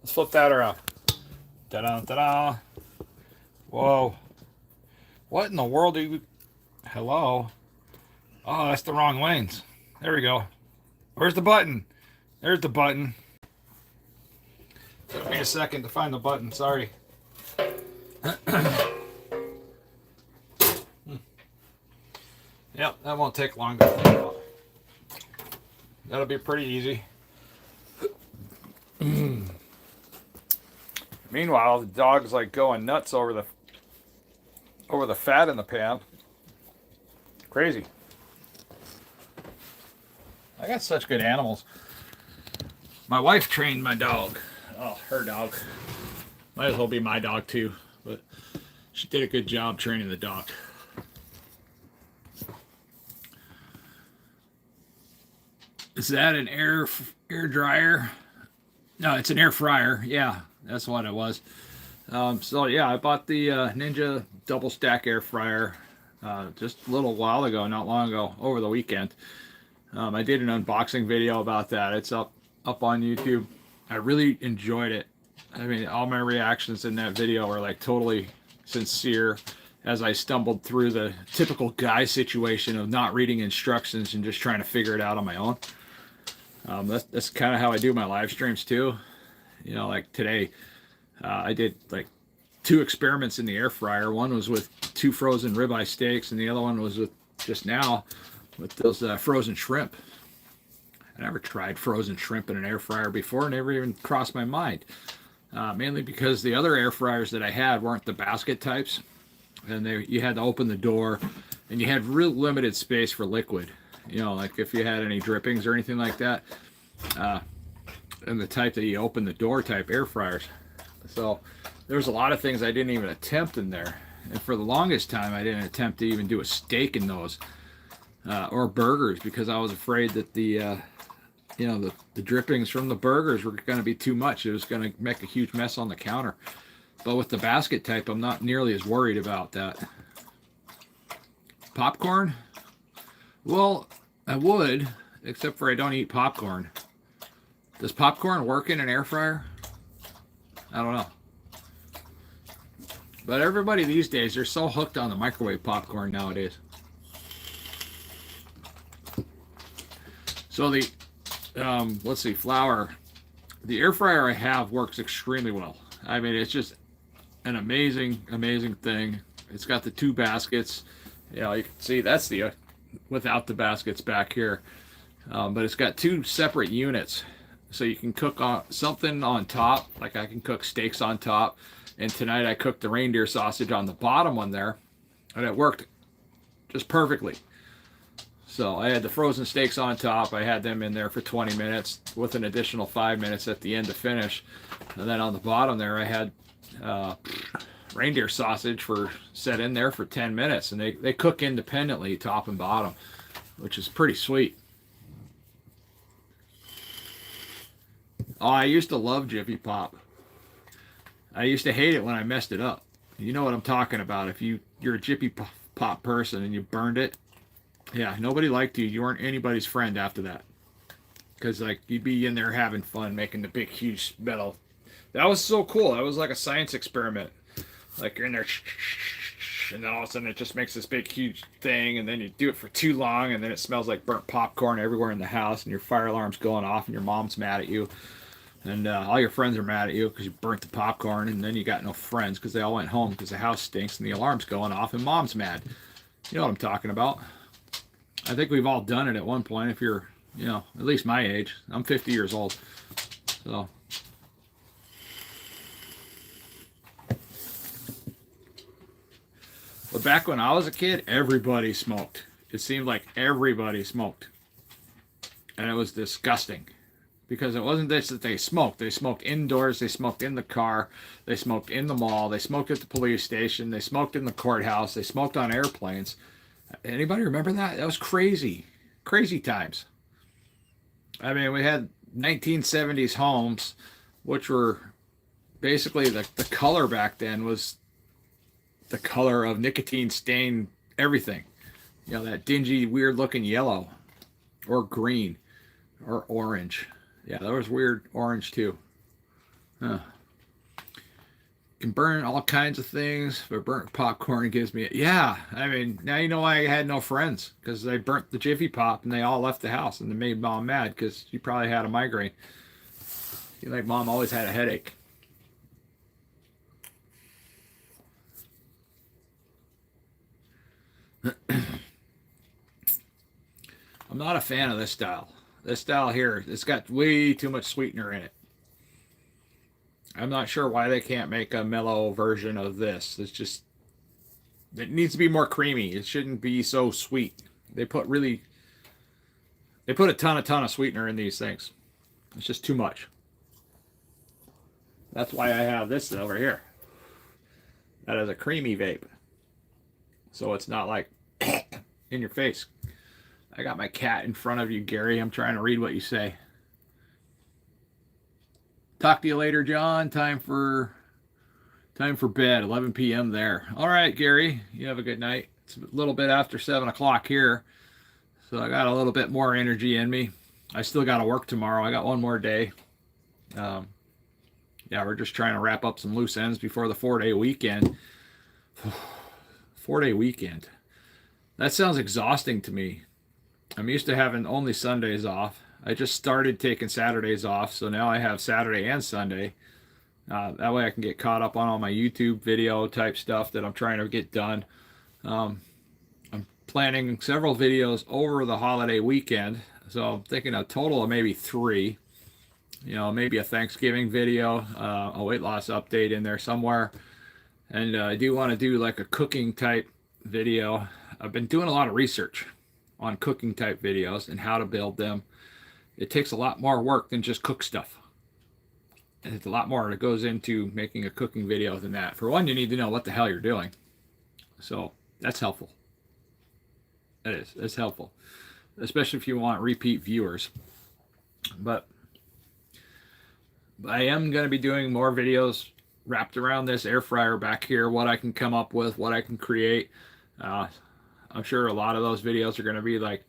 Let's flip that around. Ta-da, ta-da. Whoa. What in the world do you... Hello? Oh, that's the wrong lanes. There we go. Where's the button? There's the button. Took me a second to find the button. Sorry. Yep, that won't take long to find out. That'll be pretty easy. Meanwhile, the dog's like going nuts over the fat in the pan. Crazy. I got such good animals. My wife trained my dog. Oh, her dog. Might as well be my dog too, but she did a good job training the dog. Is that an air dryer? No, it's an air fryer. Yeah, that's what it was. So yeah, I bought the Ninja double stack air fryer just a little while ago, not long ago, over the weekend. I did an unboxing video about that. It's up on YouTube. I really enjoyed it. I mean, all my reactions in that video are like totally sincere as I stumbled through the typical guy situation of not reading instructions and just trying to figure it out on my own. That's kind of how I do my live streams too. You know, like today, I did like 2 experiments in the air fryer. One was with 2 frozen ribeye steaks, and the other one was with just now with those frozen shrimp. I never tried frozen shrimp in an air fryer before, never even crossed my mind. Mainly because the other air fryers that I had weren't the basket types, and you had to open the door, and you had real limited space for liquid. You know, like if you had any drippings or anything like that, and the type that you open the door type air fryers. So there was a lot of things I didn't even attempt in there, and for the longest time I didn't attempt to even do a steak in those or burgers, because I was afraid that the drippings from the burgers were going to be too much. It was going to make a huge mess on the counter. But with the basket type, I'm not nearly as worried about that. Popcorn? Well, I would, except for I don't eat popcorn. Does popcorn work in an air fryer? I don't know. But everybody these days, they're so hooked on the microwave popcorn nowadays. So the, let's see, flour. The air fryer I have works extremely well. I mean, it's just an amazing, amazing thing. It's got the 2 baskets. You know, you can see that's the without the baskets back here. But it's got 2 separate units. So you can cook something on top, like I can cook steaks on top. And tonight I cooked the reindeer sausage on the bottom one there. And it worked just perfectly. So I had the frozen steaks on top. I had them in there for 20 minutes with an additional 5 minutes at the end to finish. And then on the bottom there, I had reindeer sausage set in there for 10 minutes. And they cook independently, top and bottom, which is pretty sweet. Oh, I used to love Jiffy Pop. I used to hate it when I messed it up. You know what I'm talking about. If you're a Jiffy Pop person and you burned it, yeah, nobody liked you. You weren't anybody's friend after that. Because like you'd be in there having fun making the big huge metal. That was so cool. That was like a science experiment. Like you're in there, and then all of a sudden it just makes this big huge thing, and then you do it for too long, and then it smells like burnt popcorn everywhere in the house, and your fire alarm's going off, and your mom's mad at you, and all your friends are mad at you because you burnt the popcorn, and then you got no friends because they all went home because the house stinks and the alarm's going off, and mom's mad. You know what I'm talking about. I think we've all done it at one point if you're, you know, at least my age. I'm 50 years old. So. But back when I was a kid, everybody smoked. It seemed like everybody smoked. And it was disgusting. Because it wasn't just that they smoked. They smoked indoors. They smoked in the car. They smoked in the mall. They smoked at the police station. They smoked in the courthouse. They smoked on airplanes. Anybody remember that? That was crazy. Crazy times. I mean, we had 1970s homes, which were basically the color back then was the color of nicotine stained everything. You know, that dingy, weird looking yellow or green or orange. Yeah, there was weird orange too. Huh. Can burn all kinds of things, but burnt popcorn gives me yeah. I mean, now you know why I had no friends, because they burnt the Jiffy Pop and they all left the house, and they made mom mad because she probably had a migraine. You like mom always had a headache. I'm not a fan of this style. This style here, it's got way too much sweetener in it. I'm not sure why they can't make a mellow version of this. It's just, it needs to be more creamy. It shouldn't be so sweet. They put a ton of sweetener in these things. It's just too much. That's why I have this over here. That is a creamy vape. So it's not like in your face. I got my cat in front of you, Gary. I'm trying to read what you say. Talk to you later, John. Time for bed. 11 p.m. there. All right, Gary. You have a good night. It's a little bit after 7 o'clock here, so I got a little bit more energy in me. I still got to work tomorrow. I got one more day. Yeah, we're just trying to wrap up some loose ends before the 4-day weekend. 4-day weekend. That sounds exhausting to me. I'm used to having only Sundays off. I just started taking Saturdays off, so now I have Saturday and Sunday. That way I can get caught up on all my YouTube video type stuff that I'm trying to get done. I'm planning several videos over the holiday weekend, so I'm thinking a total of maybe 3. You know, maybe a Thanksgiving video, a weight loss update in there somewhere. And I do want to do like a cooking type video. I've been doing a lot of research on cooking type videos and how to build them. It takes a lot more work than just cook stuff. And it's a lot more that goes into making a cooking video than that. For one, you need to know what the hell you're doing. So that's helpful. That is. That's helpful. Especially if you want repeat viewers. But I am going to be doing more videos wrapped around this air fryer back here. What I can come up with, what I can create. I'm sure a lot of those videos are going to be like,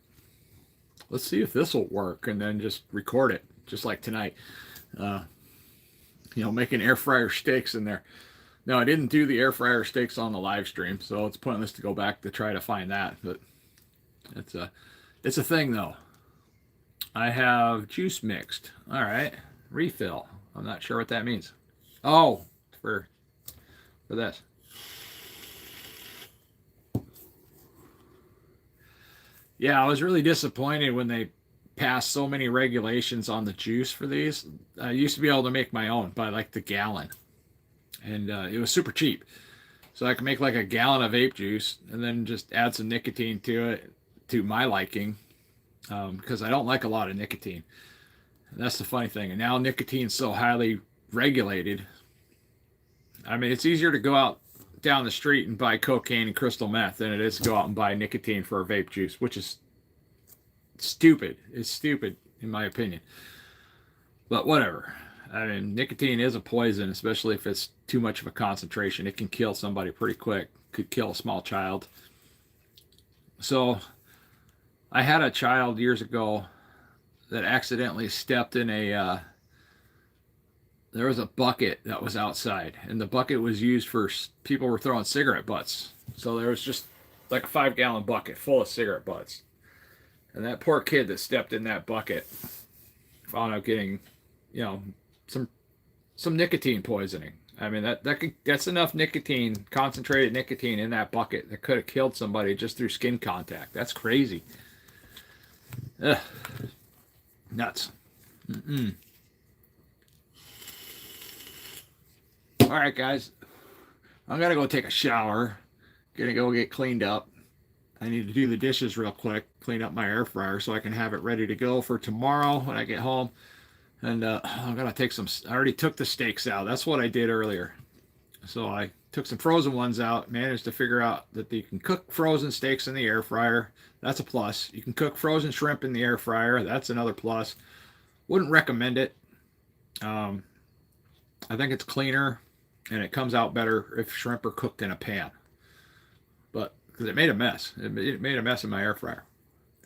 let's see if this will work, and then just record it, just like tonight. You know, making air fryer steaks in there. No, I didn't do the air fryer steaks on the live stream, so it's pointless to go back to try to find that. But it's a thing though. I have juice mixed. All right, refill. I'm not sure what that means. Oh, for this. Yeah, I was really disappointed when they passed so many regulations on the juice for these. I used to be able to make my own by like the gallon, and it was super cheap. So I could make like a gallon of vape juice and then just add some nicotine to it, to my liking, because I don't like a lot of nicotine. And that's the funny thing. And now nicotine's so highly regulated. I mean, it's easier to go out down the street and buy cocaine and crystal meth than it is to go out and buy nicotine for a vape juice, which is stupid. It's stupid in my opinion. But whatever. I mean, nicotine is a poison, especially if it's too much of a concentration. It can kill somebody pretty quick. Could kill a small child. So I had a child years ago that accidentally stepped in a there was a bucket that was outside, and the bucket was used for people were throwing cigarette butts. So there was just like a 5-gallon bucket full of cigarette butts, and that poor kid that stepped in that bucket wound up getting, you know, some nicotine poisoning. I mean, that's enough nicotine, concentrated nicotine in that bucket that could have killed somebody just through skin contact. That's crazy. Ugh. Nuts. Mm-mm. All right, guys. I'm going to go take a shower. Going to go get cleaned up. I need to do the dishes real quick. Clean up my air fryer so I can have it ready to go for tomorrow when I get home. And I'm going to take some... I already took the steaks out. That's what I did earlier. So I took some frozen ones out. Managed to figure out that you can cook frozen steaks in the air fryer. That's a plus. You can cook frozen shrimp in the air fryer. That's another plus. Wouldn't recommend it. I think it's cleaner and it comes out better if shrimp are cooked in a pan. But because it made a mess. It made a mess in my air fryer.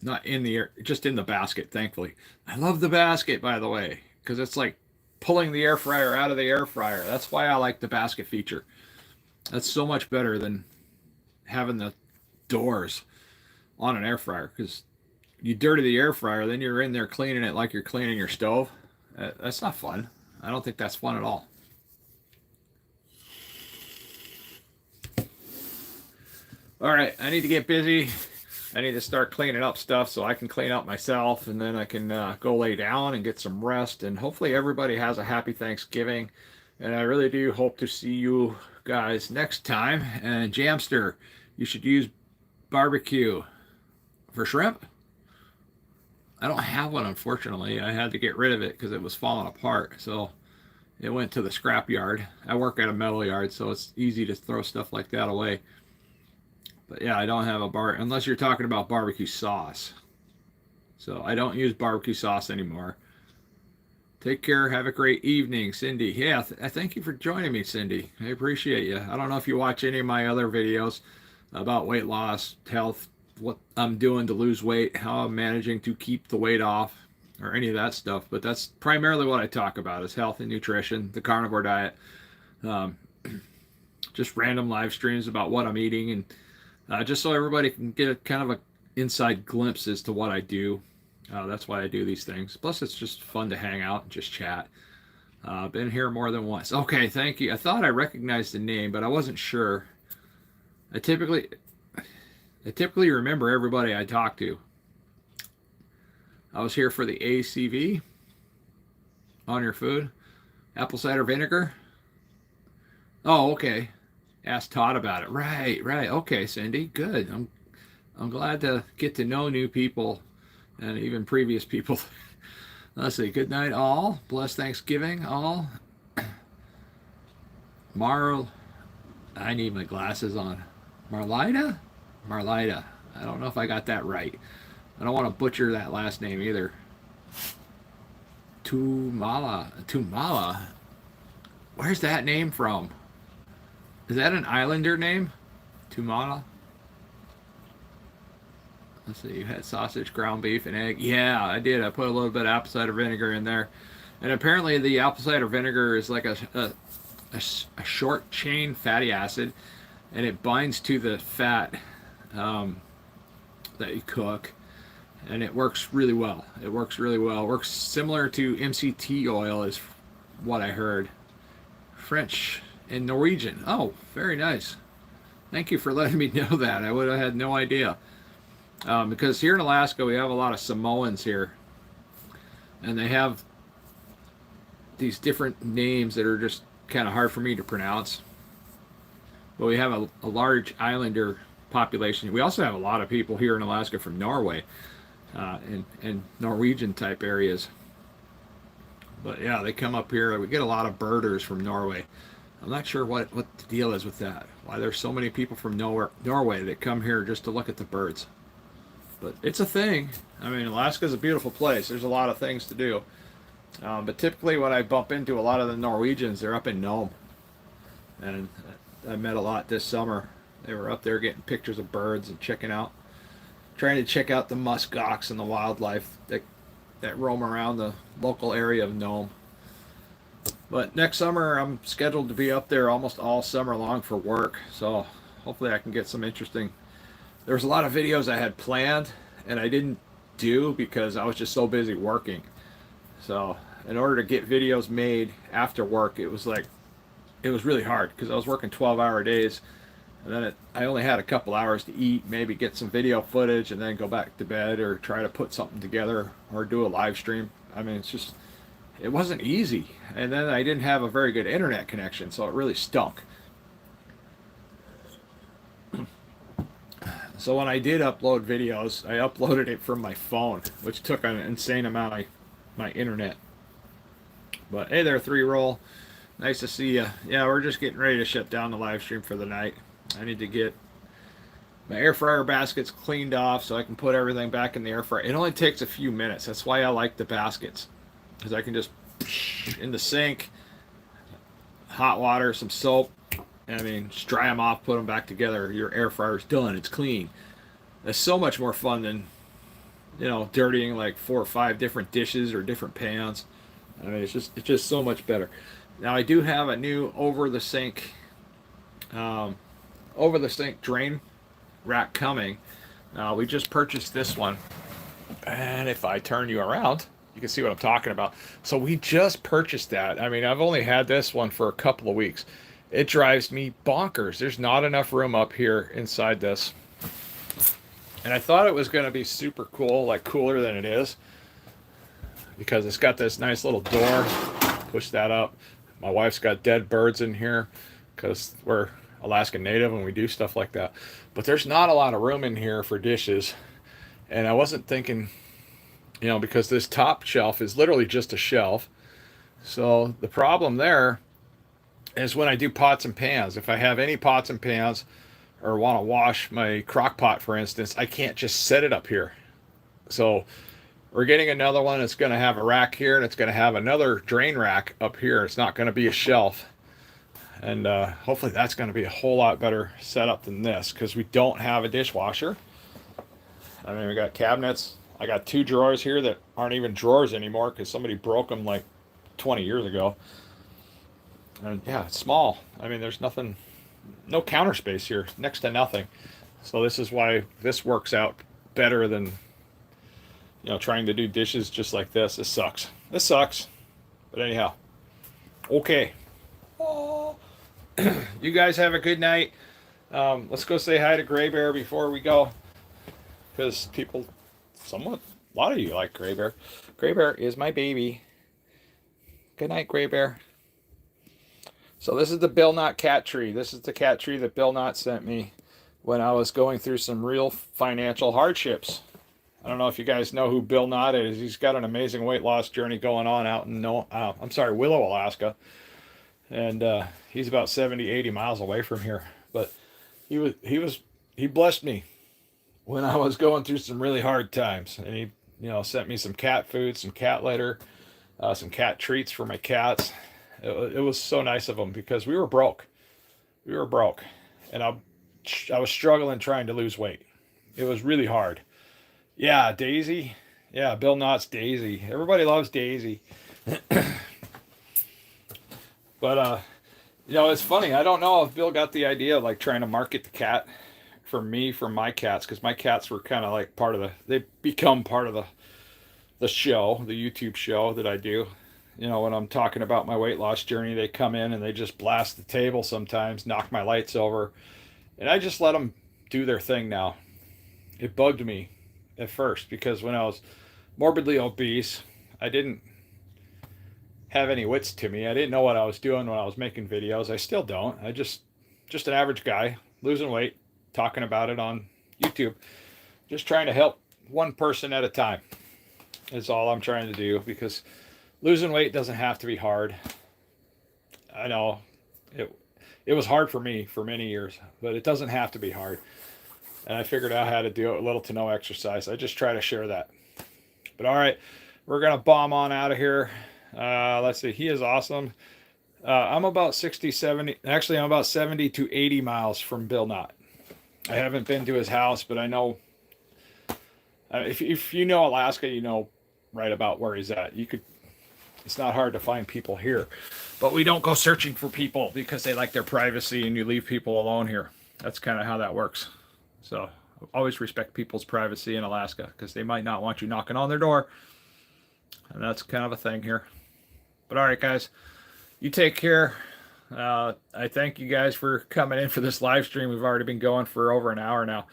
Not in the air, just in the basket, thankfully. I love the basket, by the way, because it's like pulling the air fryer out of the air fryer. That's why I like the basket feature. That's so much better than having the doors on an air fryer, because you dirty the air fryer, then you're in there cleaning it like you're cleaning your stove. That's not fun. I don't think that's fun at all. All right, I need to get busy. I need to start cleaning up stuff so I can clean up myself, and then I can go lay down and get some rest. And hopefully everybody has a happy Thanksgiving. And I really do hope to see you guys next time. And Jamster, you should use barbecue for shrimp. I don't have one, unfortunately. I had to get rid of it because it was falling apart. So it went to the scrap yard. I work at a metal yard, so it's easy to throw stuff like that away. But yeah, I don't have a unless you're talking about barbecue sauce. So I don't use barbecue sauce anymore. Take care. Have a great evening, Cindy. Yeah, thank you for joining me, Cindy. I appreciate you. I don't know if you watch any of my other videos about weight loss, health, what I'm doing to lose weight, how I'm managing to keep the weight off, or any of that stuff. But that's primarily what I talk about, is health and nutrition, the carnivore diet, just random live streams about what I'm eating, and just so everybody can get a kind of a inside glimpse as to what I do. That's why I do these things. Plus, it's just fun to hang out and just chat. Been here more than once. Okay, thank you. I thought I recognized the name, but I wasn't sure. I typically remember everybody I talk to. I was here for the ACV on your food. Apple cider vinegar. Oh, okay. Ask Todd about it. Right. Okay, Cindy. Good. I'm glad to get to know new people and even previous people. Let's see. Good night, all. Blessed Thanksgiving, all. I need my glasses on. Marlita? I don't know if I got that right. I don't want to butcher that last name either. Tumala. Where's that name from? Is that an Islander name? Tumala? Let's see, you had sausage, ground beef, and egg. Yeah, I did. I put a little bit of apple cider vinegar in there. And apparently the apple cider vinegar is like a short chain fatty acid, and it binds to the fat that you cook, and it works really well. It works similar to MCT oil is what I heard. French and Norwegian. Oh, very nice. Thank you for letting me know that. I would have had no idea. Because here in Alaska, we have a lot of Samoans here. And they have these different names that are just kind of hard for me to pronounce. But we have a large islander population. We also have a lot of people here in Alaska from Norway and Norwegian type areas. But yeah, they come up here. We get a lot of birders from Norway. I'm not sure what the deal is with that. Why there's so many people from Norway that come here just to look at the birds. But it's a thing. I mean, Alaska's a beautiful place. There's a lot of things to do. But typically when I bump into a lot of the Norwegians, they're up in Nome. And I met a lot this summer. They were up there getting pictures of birds and trying to check out the musk ox and the wildlife that roam around the local area of Nome. But next summer, I'm scheduled to be up there almost all summer long for work. So hopefully I can get some interesting. There was a lot of videos I had planned and I didn't do because I was just so busy working. So in order to get videos made after work, it was really hard because I was working 12-hour days, and then I only had a couple hours to eat, maybe get some video footage, and then go back to bed or try to put something together or do a live stream. I mean, it wasn't easy. And then I didn't have a very good internet connection, so it really stunk. So when I did upload videos, I uploaded it from my phone, which took an insane amount of my internet. But hey there, 3-roll. Nice to see you. Yeah, we're just getting ready to shut down the live stream for the night. I need to get my air fryer baskets cleaned off so I can put everything back in the air fryer. It only takes a few minutes. That's why I like the baskets, because I can just in the sink, hot water, some soap. I mean, just dry them off, put them back together. Your air fryer's done. It's clean. It's so much more fun than dirtying like 4 or 5 different dishes or different pans. I mean, it's just so much better. Now I do have a new um, over the sink drain rack coming. We just purchased this one, and if I turn you around, you can see what I'm talking about. So we just purchased that. I mean, I've only had this one for a couple of weeks. It drives me bonkers. There's not enough room up here inside this. And I thought it was going to be super cool, like cooler than it is, because it's got this nice little door. Push that up. My wife's got dead birds in here because we're Alaskan Native and we do stuff like that. But there's not a lot of room in here for dishes. And I wasn't thinking, because this top shelf is literally just a shelf. So the problem there is when I do pots and pans. If I have any pots and pans or want to wash my crock pot, for instance, I can't just set it up here. So we're getting another one. It's going to have a rack here, and it's going to have another drain rack up here. It's not going to be a shelf. And hopefully that's going to be a whole lot better setup than this, because we don't have a dishwasher. I mean, we got cabinets. I got 2 drawers here that aren't even drawers anymore because somebody broke them like 20 years ago. And yeah, it's small. I mean, there's no counter space here, next to nothing. So this is why this works out better than trying to do dishes just like this. This sucks. This sucks. But anyhow, okay. Oh. You guys have a good night. Let's go say hi to Gray Bear before we go, because a lot of you like Gray Bear. Gray Bear is my baby. Good night, Gray Bear. So this is the Bill Knott cat tree. This is the cat tree that Bill Knott sent me when I was going through some real financial hardships. I don't know if you guys know who Bill Knott is. He's got an amazing weight loss journey going on out in Willow, Alaska. And he's about 70, 80 miles away from here. But he blessed me when I was going through some really hard times. And he, sent me some cat food, some cat litter, some cat treats for my cats. It was so nice of him because we were broke. We were broke. And I was struggling trying to lose weight. It was really hard. Yeah, Daisy. Yeah, Bill Knott's Daisy. Everybody loves Daisy. But, it's funny. I don't know if Bill got the idea of like trying to market the cat for my cats, because my cats were kind of like they become part of the show, the YouTube show that I do. When I'm talking about my weight loss journey, they come in and they just blast the table sometimes, knock my lights over. And I just let them do their thing now. It bugged me at first because when I was morbidly obese, I didn't have any wits to me. I didn't know what I was doing when I was making videos. I still don't. I just an average guy losing weight, talking about it on YouTube, just trying to help one person at a time is all I'm trying to do, because losing weight doesn't have to be hard. I know it was hard for me for many years, but it doesn't have to be hard. And I figured out how to do it, little to no exercise. I just try to share that. But all right, we're going to bomb on out of here. Let's see. He is awesome. I'm about 60, 70. Actually, I'm about 70 to 80 miles from Bill Knott. I haven't been to his house, but I know. If you know Alaska, you know right about where he's at. You could. It's not hard to find people here, but we don't go searching for people because they like their privacy, and you leave people alone here. That's kind of how that works. So always respect people's privacy in Alaska because they might not want you knocking on their door, and that's kind of a thing here. But all right, guys, you take care. I thank you guys for coming in for this live stream. We've already been going for over an hour now.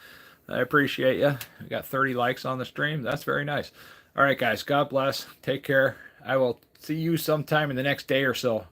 I appreciate you. We got 30 likes on the stream. That's very nice. All right, guys. God bless. Take care. I will see you sometime in the next day or so.